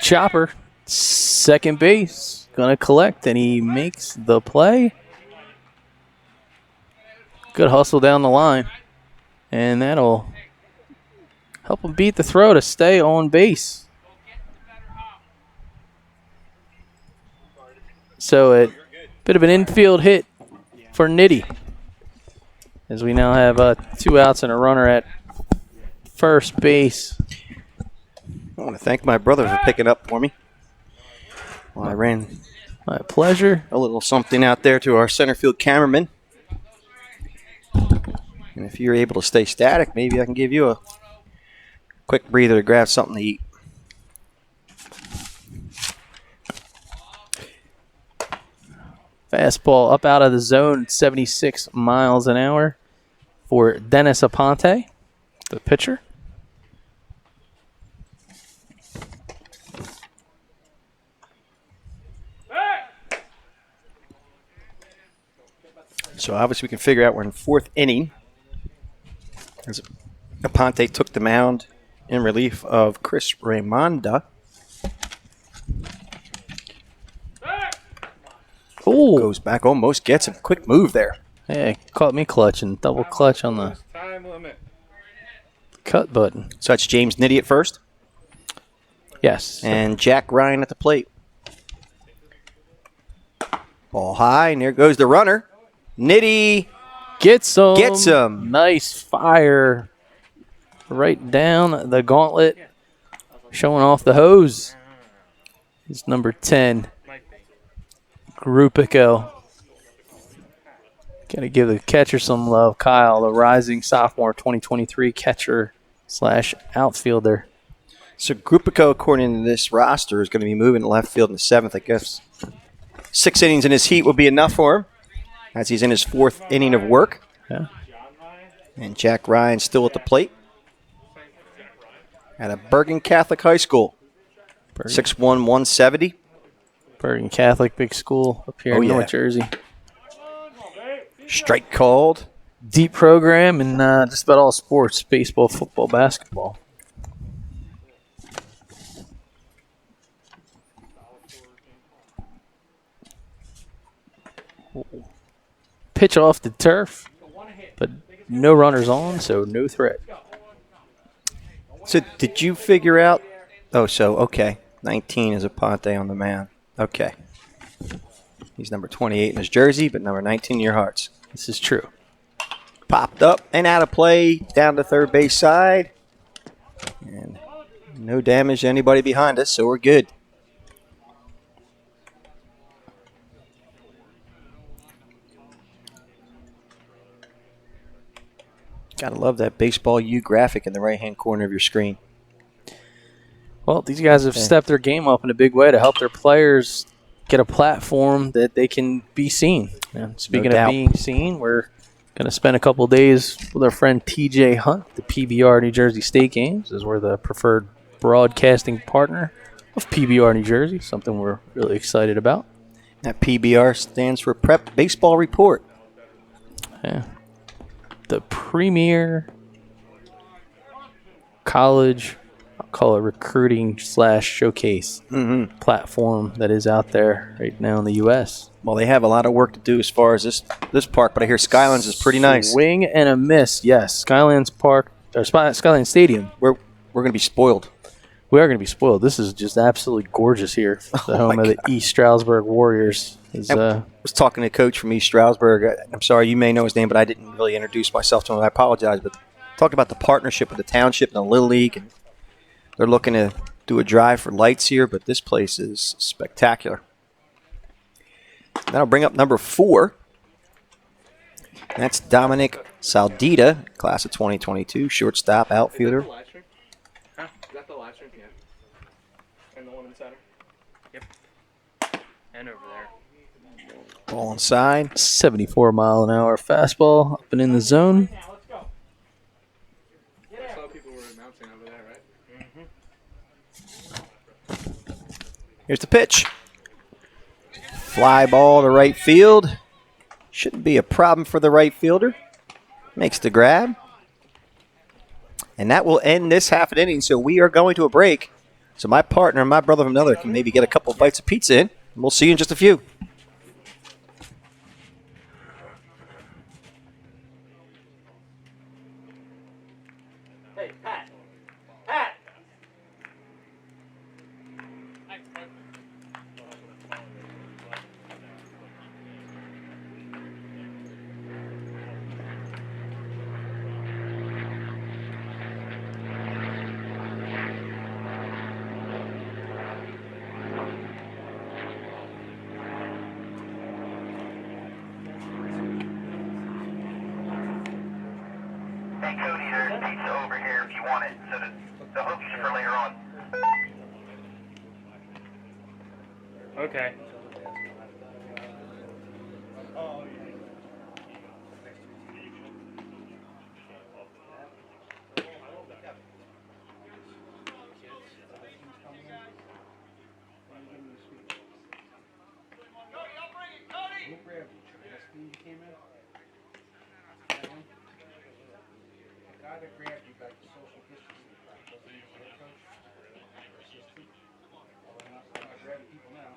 Chopper, second base, gonna collect, and he makes the play. Good hustle down the line, and that'll help him beat the throw to stay on base. So a bit of an infield hit for Nitty, as we now have 2 outs and a runner at first base. I want to thank my brother for picking up for me. Well, I ran My pleasure. a little something out there to our center field cameraman. And if you're able to stay static, maybe I can give you a quick breather to grab something to eat. Fastball up out of the zone, 76 miles an hour for Dennis Aponte, the pitcher. So obviously we can figure out we're in 4th inning. As Aponte took the mound in relief of Chris Raimonda. Oh, Goes back, almost gets him. Quick move there. hey, caught me clutching. Double clutch on the Time limit. cut button. So that's James Nitty at first. Yes. And Jack Ryan at the plate. Ball high, and there goes the runner. Nitty Gets him. Gets him. Nice fire. Right down the gauntlet. Showing off the hose. It's number 10. Grupico. Got to give the catcher some love. Kyle, the rising sophomore 2023 catcher / outfielder. So Grupico, according to this roster, is going to be moving to left field in the 7th. I guess 6 innings in his heat will be enough for him, as he's in his 4th inning of work. Yeah. And Jack Ryan still at the plate at a Bergen Catholic High School. 6'1", 170. Bergen Catholic, big school up here Oh, in yeah. North Jersey. Strike called. Deep program in just about all sports, baseball, football, basketball. Pitch off the turf, but No runners on, so no threat. So did you figure out? Oh, so, okay. 19 is Aponte on the mound. Okay. He's number 28 in his jersey, but number 19 in your hearts. This is true. Popped up and out of play down the third base side. And no damage to anybody behind us, so we're good. Gotta love that Baseball U graphic in the right-hand corner of your screen. Well, these guys have stepped their game up in a big way to help their players get a platform that they can be seen. And speaking of being seen, we're going to spend a couple of days with our friend TJ Hunt, the PBR New Jersey State Games, as we're the preferred broadcasting partner of PBR New Jersey, something we're really excited about. That PBR stands for Prep Baseball Report. Yeah. The premier college, I'll call it recruiting / showcase platform that is out there right now in the U.S. Well, they have a lot of work to do as far as this park, but I hear Skylands is pretty nice. Swing and a miss, yes. Skylands Park, or Skylands Stadium. We're going to be spoiled. We are going to be spoiled. This is just absolutely gorgeous here. The home of the East Stroudsburg Warriors. I was talking to a coach from East Stroudsburg. I'm sorry, you may know his name, but I didn't really introduce myself to him. I apologize. But talked about the partnership with the township and the Little League. And they're looking to do a drive for lights here, but this place is spectacular. That'll bring up number 4. That's Dominic Saldita, class of 2022, shortstop, outfielder. Huh? Is that the live stream? Yeah. And the one in the center? Yep. And over there. Ball inside. 74-mile-an-hour fastball up and in the zone. I saw people were announcing over there, right? Here's the pitch. Fly ball to right field. Shouldn't be a problem for the right fielder. Makes the grab. And that will end this half an inning, so we are going to a break. So my partner and my brother from another can maybe get a couple bites of pizza in. And we'll see you in just a few. Hey, Pat. Pat! Hey, Cody, there's pizza over here if you want it. So the hooks are for later on. Okay. guy that grabbed you back to social distancing, wasn't he the head coach? Or assistant? Well, I'm not grabbing people now.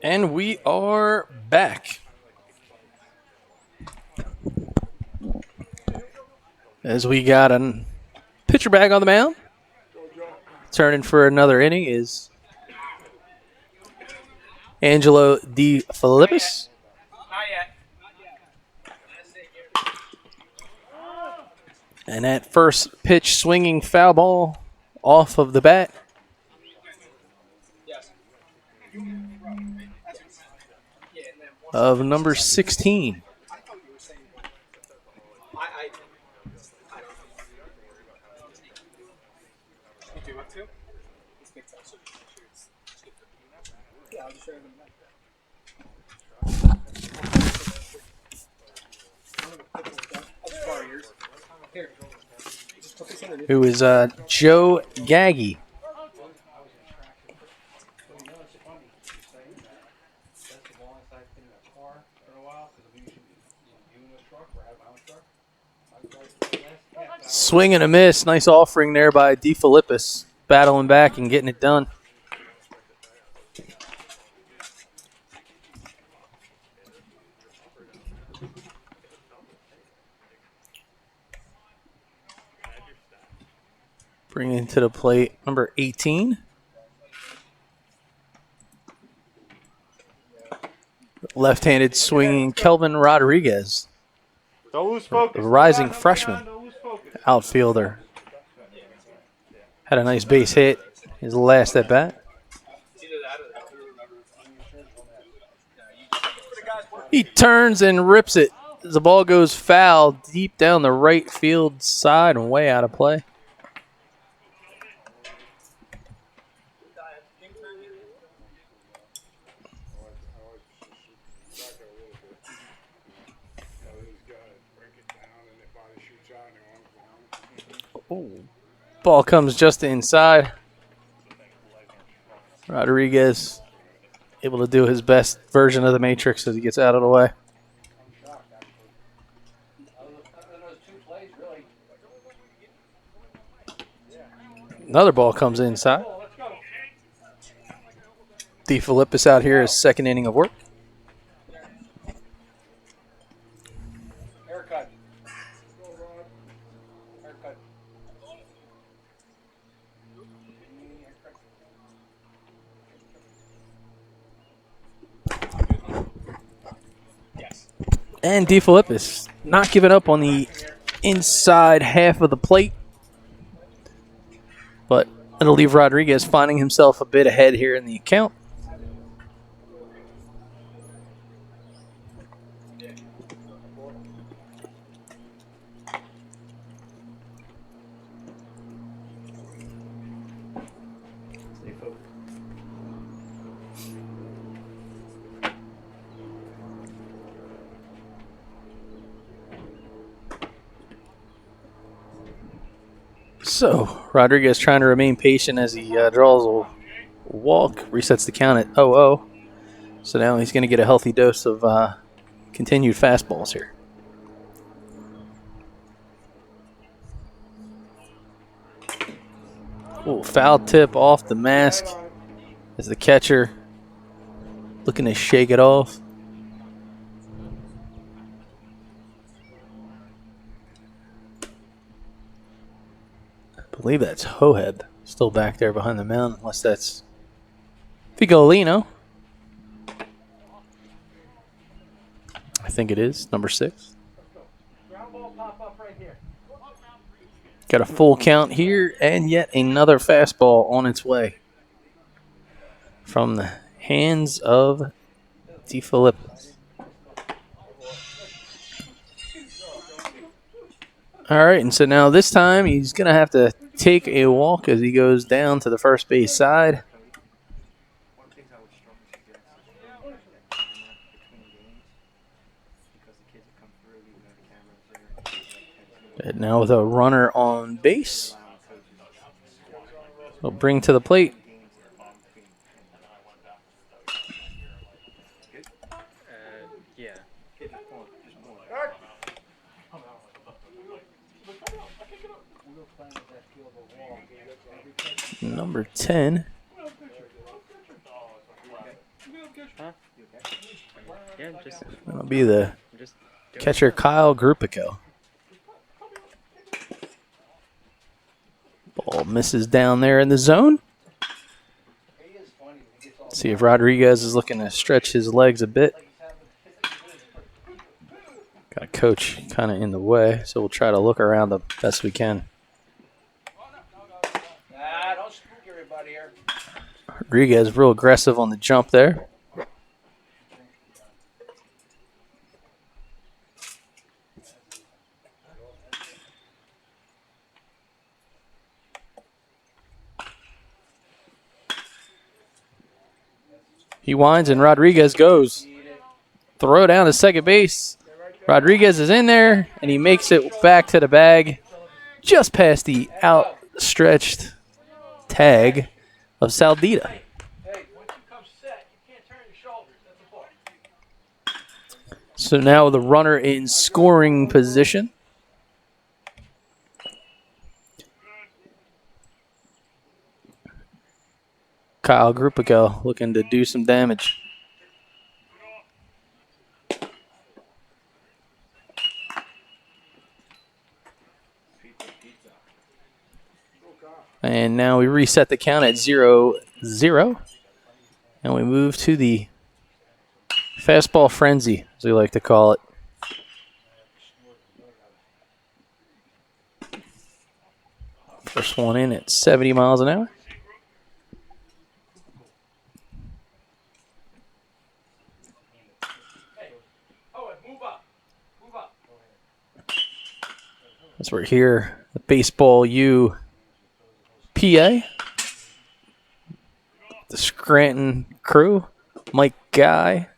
And we are back. As we got a pitcher back on the mound. Turning for another inning is Angelo De Filippis. And that first pitch swinging foul ball off of the bat. Of number 16. who is Joe Gaggy. Swing and a miss. Nice offering there by DeFilippis. Battling back and getting it done. Bringing to the plate number 18. Left-handed swinging Kelvin Rodriguez. Don't lose A focus. rising freshman Don't lose focus. outfielder. Had a nice base hit his last at bat. He turns and rips it as the ball goes foul deep down the right field side and way out of play. Ooh. Ball comes just inside. Rodriguez able to do his best version of the Matrix as he gets out of the way. Another ball comes inside. DeFilippis out here is second inning of work. Haircut. Haircut. And DeFilippis not giving up on the inside half of the plate. But it'll leave Rodriguez finding himself a bit ahead here in the account. So, Rodriguez trying to remain patient as he draws a walk, resets the count at 0-0. So now he's going to get a healthy dose of continued fastballs here. Ooh, foul tip off the mask as the catcher looking to shake it off. I believe that's HOHEB still back there behind the mound, unless that's Figolino. I think it is, number 6. Got a full count here, and yet another fastball on its way from the hands of DeFilippis. All right, and so now this time he's going to have to take a walk as he goes down to the first base side. And now with a runner on base, he'll bring to the plate. Number 10. That'll be the catcher Kyle Grupico. Ball misses down there in the zone. See if Rodriguez is looking to stretch his legs a bit. Got a coach kind of in the way, so we'll try to look around the best we can. Don't spook everybody here. Rodriguez real aggressive on the jump there. He winds and Rodriguez goes. Throw down to second base. Rodriguez is in there and he makes it back to the bag just past the outstretched tag of Saldita. Hey, once you come set, you can't turn your shoulders. That's a ball. So now the runner in scoring position. Kyle Grupico looking to do some damage. And now we reset the count at 0-0. And we move to the fastball frenzy, as we like to call it. First one in at 70 miles an hour. Move up. Move up. As we're here at Baseball U PA. The Scranton crew, Mike Guy,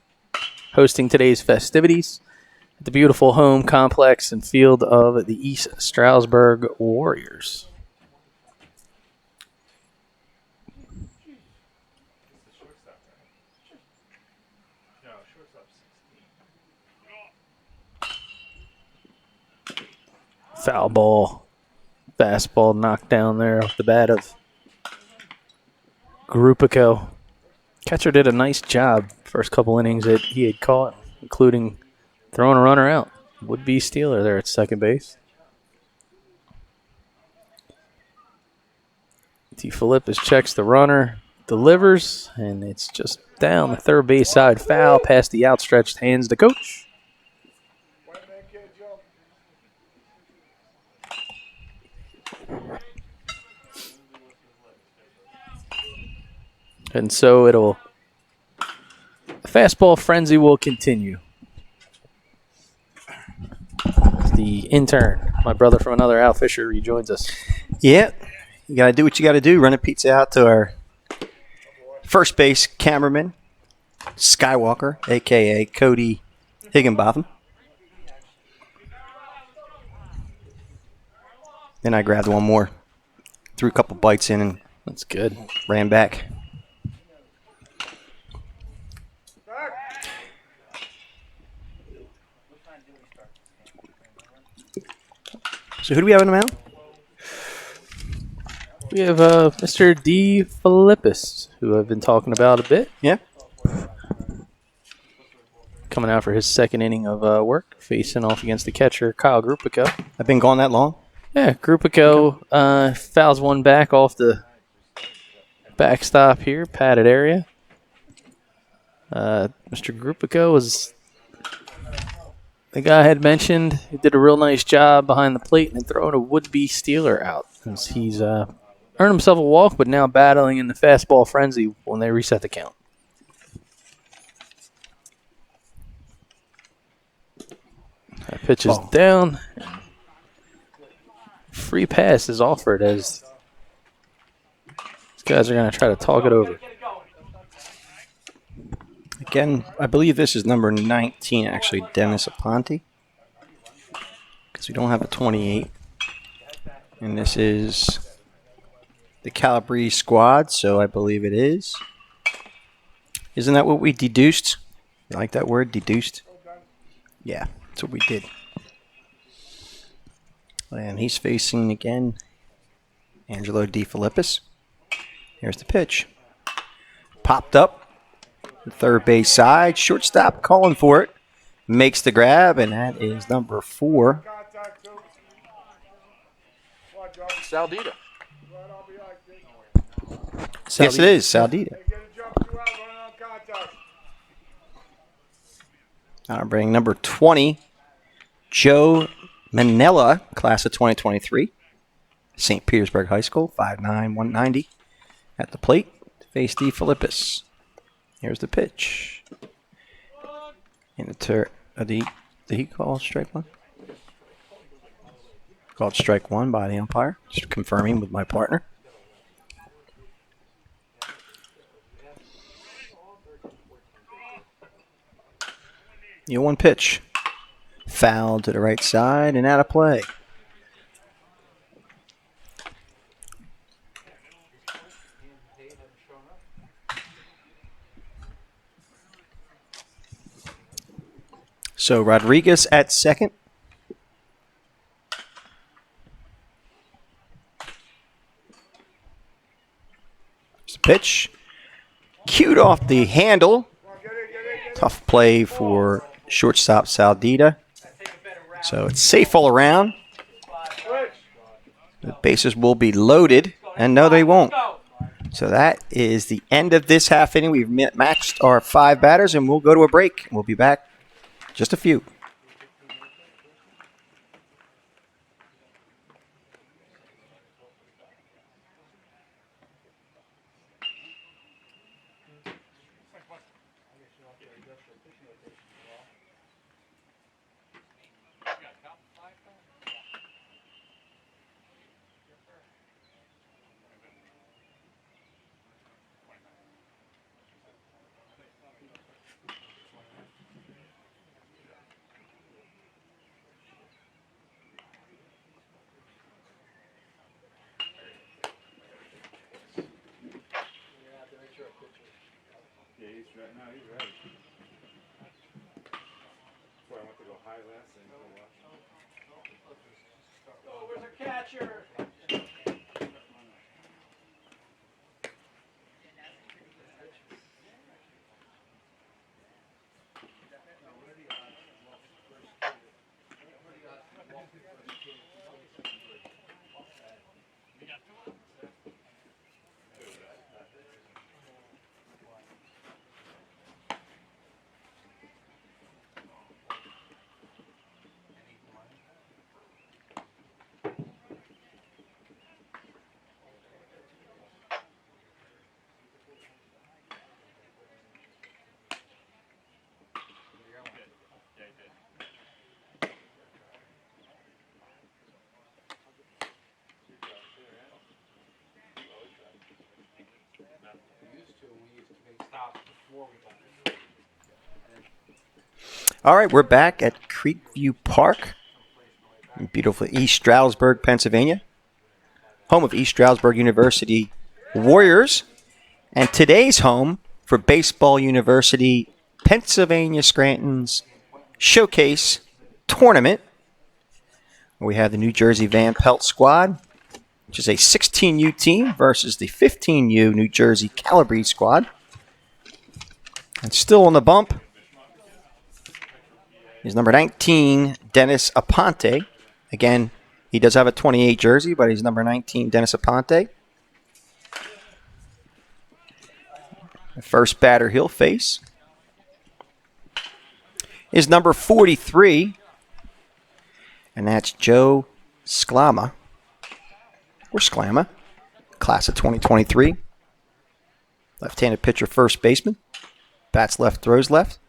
hosting today's festivities at the beautiful home complex and field of the East Stroudsburg Warriors. Foul ball, fastball knocked down there off the bat of Grupico. Catcher did a nice job first couple innings that he had caught, including throwing a runner out. Would-be stealer there at second base. Philippus checks the runner, delivers, and it's just down the third base side foul past the outstretched hands to coach. And so the fastball frenzy will continue. The intern, my brother from another outfisher, rejoins us. Yeah, you got to do what you got to do. Run a pizza out to our first base cameraman, Skywalker, a.k.a. Cody Higginbotham. Then I grabbed one more, threw a couple bites in, and That's good. ran back. So who do we have on the mound? We have Mr. D. Philippus, who I've been talking about a bit. Yeah. Coming out for his second inning of work, facing off against the catcher, Kyle Grupico. I've been gone that long? Yeah, Grupico fouls one back off the backstop here, padded area. Mr. Grupico was the guy I had mentioned. He did a real nice job behind the plate and throwing a would-be stealer out. As he's earned himself a walk, but now battling in the fastball frenzy when they reset the count. That pitch is down. Free pass is offered as these guys are going to try to talk it over. Again, I believe this is number 19, actually, Dennis Aponte. Because we don't have a 28. And this is the Calabrese squad, so I believe it is. Isn't that what we deduced? You like that word, deduced? Yeah, that's what we did. And he's facing, again, Angelo D. Philippus. Here's the pitch. Popped up. The third base side. Shortstop calling for it. Makes the grab, and that is number 4. Saldita. Yes, it is. Saldita. I'll bring number 20, Joe Manella, class of 2023. St. Petersburg High School, 5'9", 190. At the plate, to face D. Philippus. Here's the pitch. And did he call strike one? Called strike one by the umpire. Just confirming with my partner. One pitch. Foul to the right side and out of play. So Rodriguez at second. Pitch. Cued off the handle. Tough play for shortstop Saldita. So it's safe all around. The bases will be loaded. And no, they won't. So that is the end of this half inning. We've matched our 5 batters, and we'll go to a break. We'll be back just a few. Yeah, he's right now. He's ready. That's why I went to go high last and go watch. Oh, where's the catcher? All right, we're back at Creekview Park in beautiful East Stroudsburg, Pennsylvania, home of East Stroudsburg University Warriors, and today's home for Baseball University Pennsylvania Scranton's Showcase Tournament. We have the New Jersey Van Pelt squad, which is a 16U team versus the 15U New Jersey Calabrese squad. And still on the bump is number 19, Dennis Aponte. Again, he does have a 28 jersey, but he's number 19, Dennis Aponte. The first batter he'll face is number 43, and that's Joe SCLAMA, or SCLAMA, class of 2023. Left-handed pitcher, first baseman. Bats left, throws left.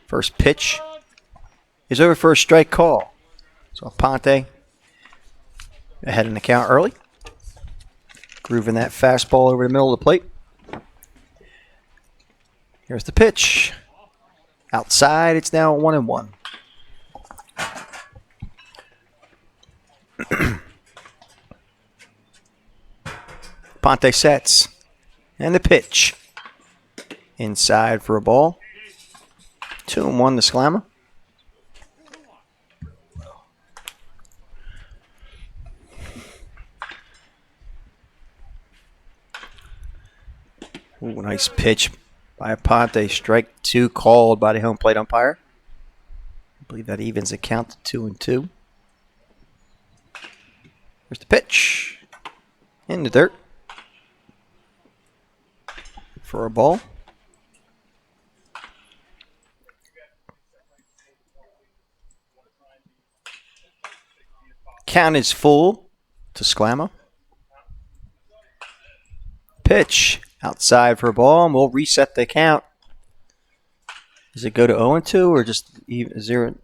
First pitch is over for a strike call. So Aponte ahead in the count early. Grooving that fastball over the middle of the plate. Here's the pitch. Outside, it's now 1-1. Aponte sets. And the pitch. Inside for a ball. 2-1 to SCLAMA. Ooh, nice pitch by Aponte. Strike 2 called by the home plate umpire. I believe that evens the count to 2-2. Here's the pitch. In the dirt. For a ball. Count is full to SCLAMA. Pitch outside for a ball, and we'll reset the count. Does it go to 0-2 or just 0?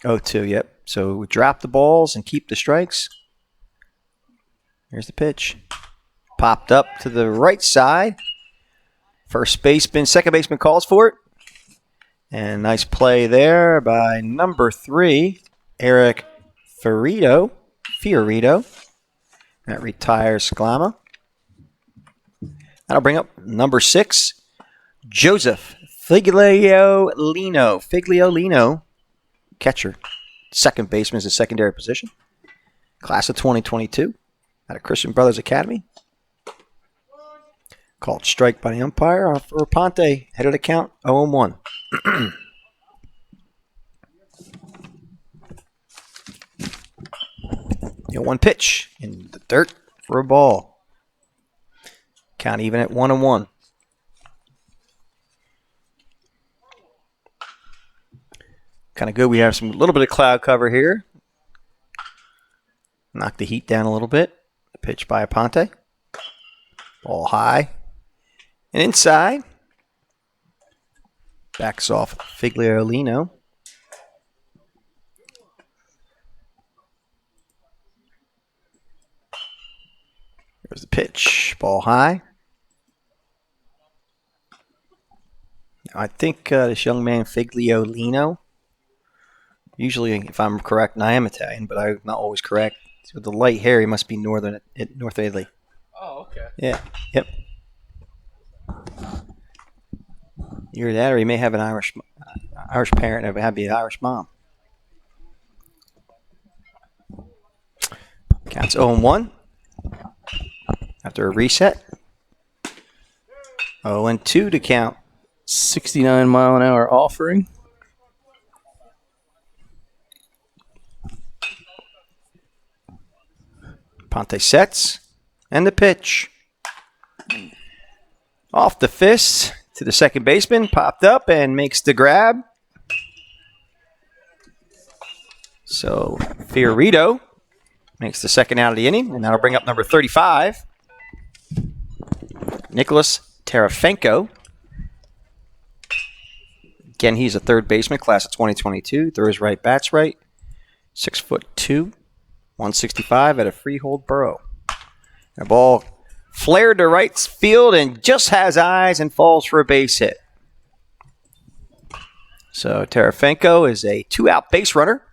0-2, yep. So we drop the balls and keep the strikes. Here's the pitch. Popped up to the right side. First baseman, second baseman calls for it. And nice play there by number 3, Eric Fiorito. That retires SCLAMA. That'll bring up number 6, Joseph Figliolino, catcher. Second baseman is a secondary position. Class of 2022 out of Christian Brothers Academy. Called strike by the umpire for Ponte. Head of the count, 0-1. 1 pitch in the dirt for a ball. Count even at 1-1. Kind of good. We have some little bit of cloud cover here. Knock the heat down a little bit. Pitch by Aponte. Ball high. And inside. Backs off Figliolino. There's the pitch. Ball high. Now, I think this young man, Figliolino, usually, if I'm correct, and I am Italian, but I'm not always correct. With the light hair, he must be North Italy. Oh, okay. Yeah. Yep. Either that, or he may have an Irish parent and have an Irish mom. Counts 0-1 after a reset. 0-2 to count. 69-mile-an-hour offering. Ponte sets, and the pitch. Off the fist to the second baseman, popped up and makes the grab. So Fiorito makes the second out of the inning, and that'll bring up number 35, Nicholas TEREFENKO. Again, he's a third baseman, class of 2022. Throws right, bats right. 6'2", 165 at a freehold borough. The ball flared to right field and just has eyes and falls for a base hit. So TEREFENKO is a 2-out base runner.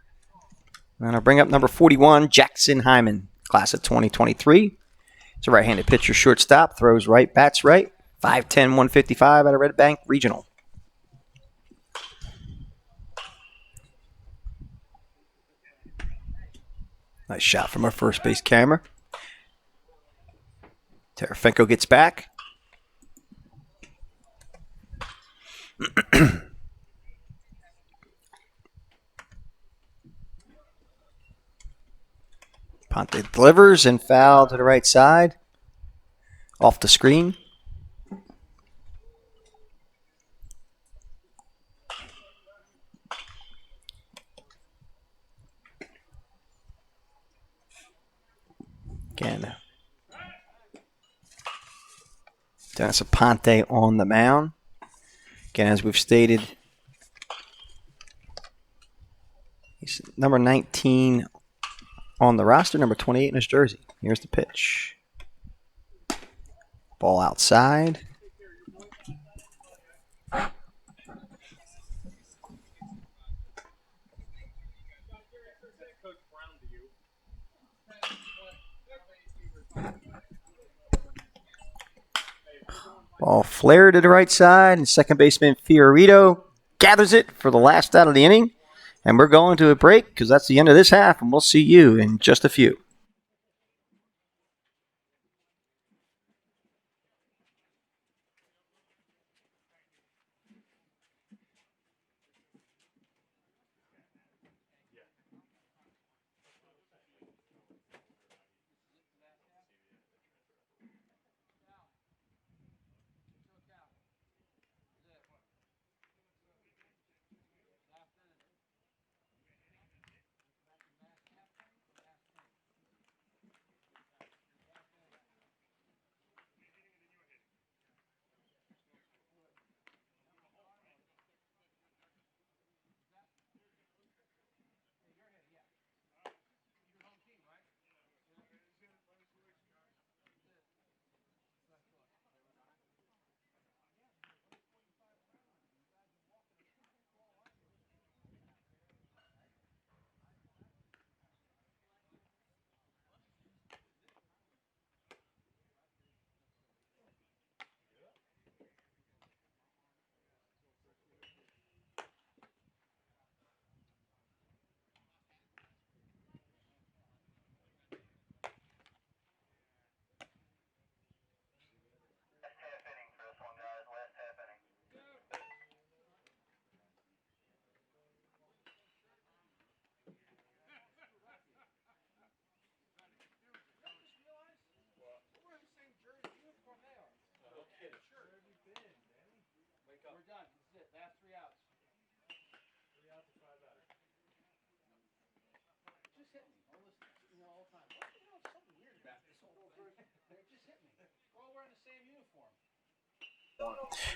And I'll bring up number 41, Jackson Hyman, class of 2023. He's a right-handed pitcher, shortstop, throws right, bats right. 5'10", 155 out of Red Bank Regional. Nice shot from our first base camera. TEREFENKO gets back. Ponte delivers and foul to the right side. Off the screen. Again, Dennis Aponte on the mound. Again, as we've stated, he's number 19 on the roster, number 28 in his jersey. Here's the pitch. Ball outside. Ball flared to the right side, and second baseman Fiorito gathers it for the last out of the inning. And we're going to a break because that's the end of this half, and we'll see you in just a few.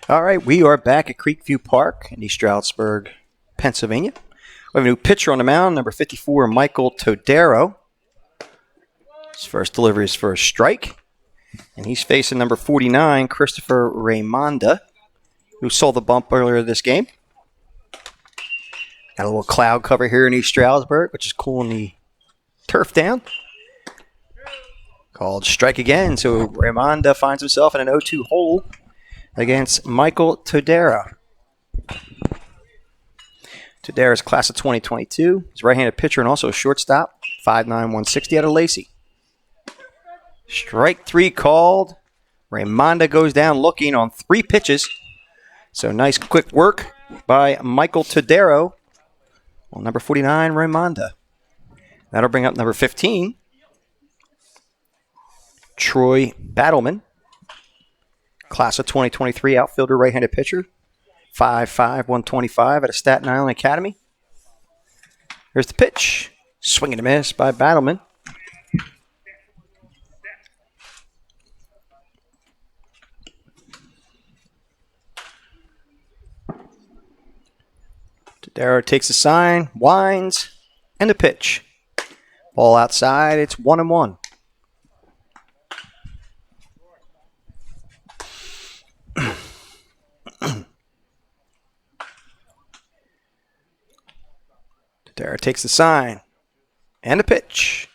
All right, we are back at Creekview Park in East Stroudsburg, Pennsylvania. We have a new pitcher on the mound, number 54, Michael Todaro. His first delivery is for a strike. And he's facing number 49, Christopher Raimonda, who saw the bump earlier this game. Got a little cloud cover here in East Stroudsburg, which is cooling the turf down. Called strike again, so Raimonda finds himself in an 0-2 hole against Michael Todaro. Todaro's class of 2022. He's a right-handed pitcher and also a shortstop, 5'9", 160 out of Lacey. Strike 3 called. Raimonda goes down looking on 3 pitches. So nice quick work by Michael Todaro. Well, number 49, Raimonda. That'll bring up number 15, Troy Battleman. Class of 2023 outfielder, right-handed pitcher. 5'5", 125 out of Staten Island Academy. Here's the pitch. Swing and a miss by Battleman. Todaro takes the sign, winds, and the pitch. Ball outside, it's 1-1. Todaro takes the sign, and the pitch.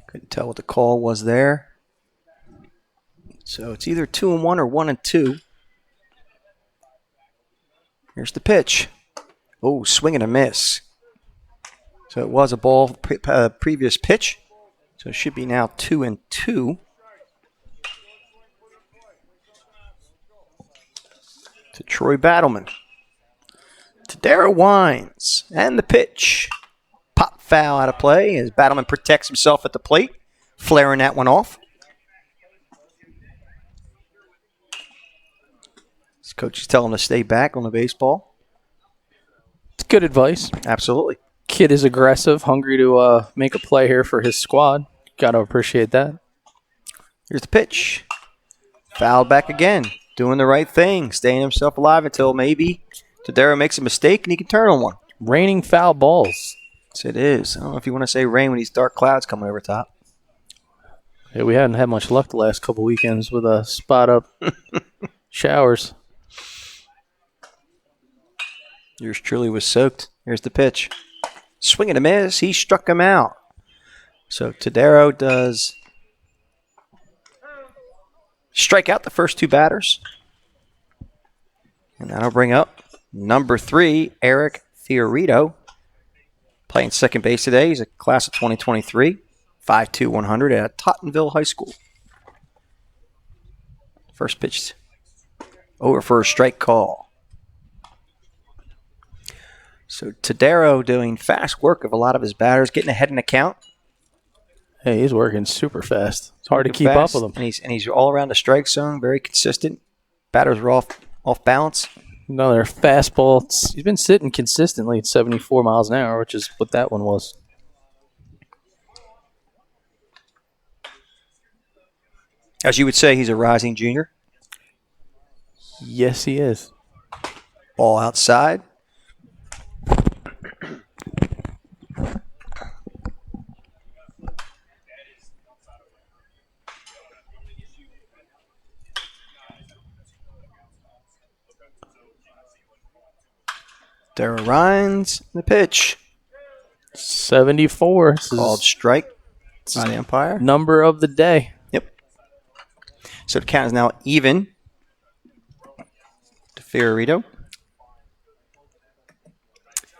Couldn't tell what the call was there. So it's either 2-1 or 1-2. Here's the pitch. Oh, swing and a miss. So it was a ball previous pitch. So it should be now 2-2. To Troy Battleman. Todaro winds. And the pitch. Pop foul out of play as Battleman protects himself at the plate. Flaring that one off. His coach is telling him to stay back on the baseball. It's good advice. Absolutely. Kid is aggressive, hungry to make a play here for his squad. Got to appreciate that. Here's the pitch. Fouled back again. Doing the right thing. Staying himself alive until maybe Todaro makes a mistake and he can turn on one. Raining foul balls. Yes, it is. I don't know if you want to say rain when these dark clouds coming over top. Yeah, we hadn't had much luck the last couple weekends with spot-up showers. Yours truly was soaked. Here's the pitch. Swing and a miss. He struck him out. So Todaro does strike out the first 2 batters. And that'll bring up number 3, Eric Fiorito. Playing second base today. He's a class of 2023. 5'2", 100 at Tottenville High School. First pitch over for a strike call. So Todaro doing fast work of a lot of his batters, getting ahead in the count. Hey, he's working super fast. It's hard to keep fast, up with him. And he's all around the strike zone, very consistent. Batters are off balance. Another fastball. He's been sitting consistently at 74 miles an hour, which is what that one was. As you would say, he's a rising junior. Yes, he is. Ball outside. Todaro Rhines, the pitch. 74. This Called is strike by the umpire. number of the day. Yep. So the count is now even to Fiorito.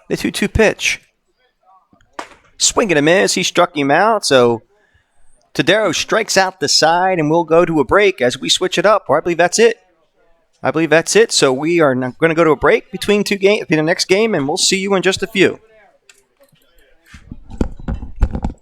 The 2-2 pitch. Swing and a miss. He struck him out. So Todaro strikes out the side, and we'll go to a break as we switch it up. Or I believe that's it. So we are going to go to a break between the next game, and we'll see you in just a few.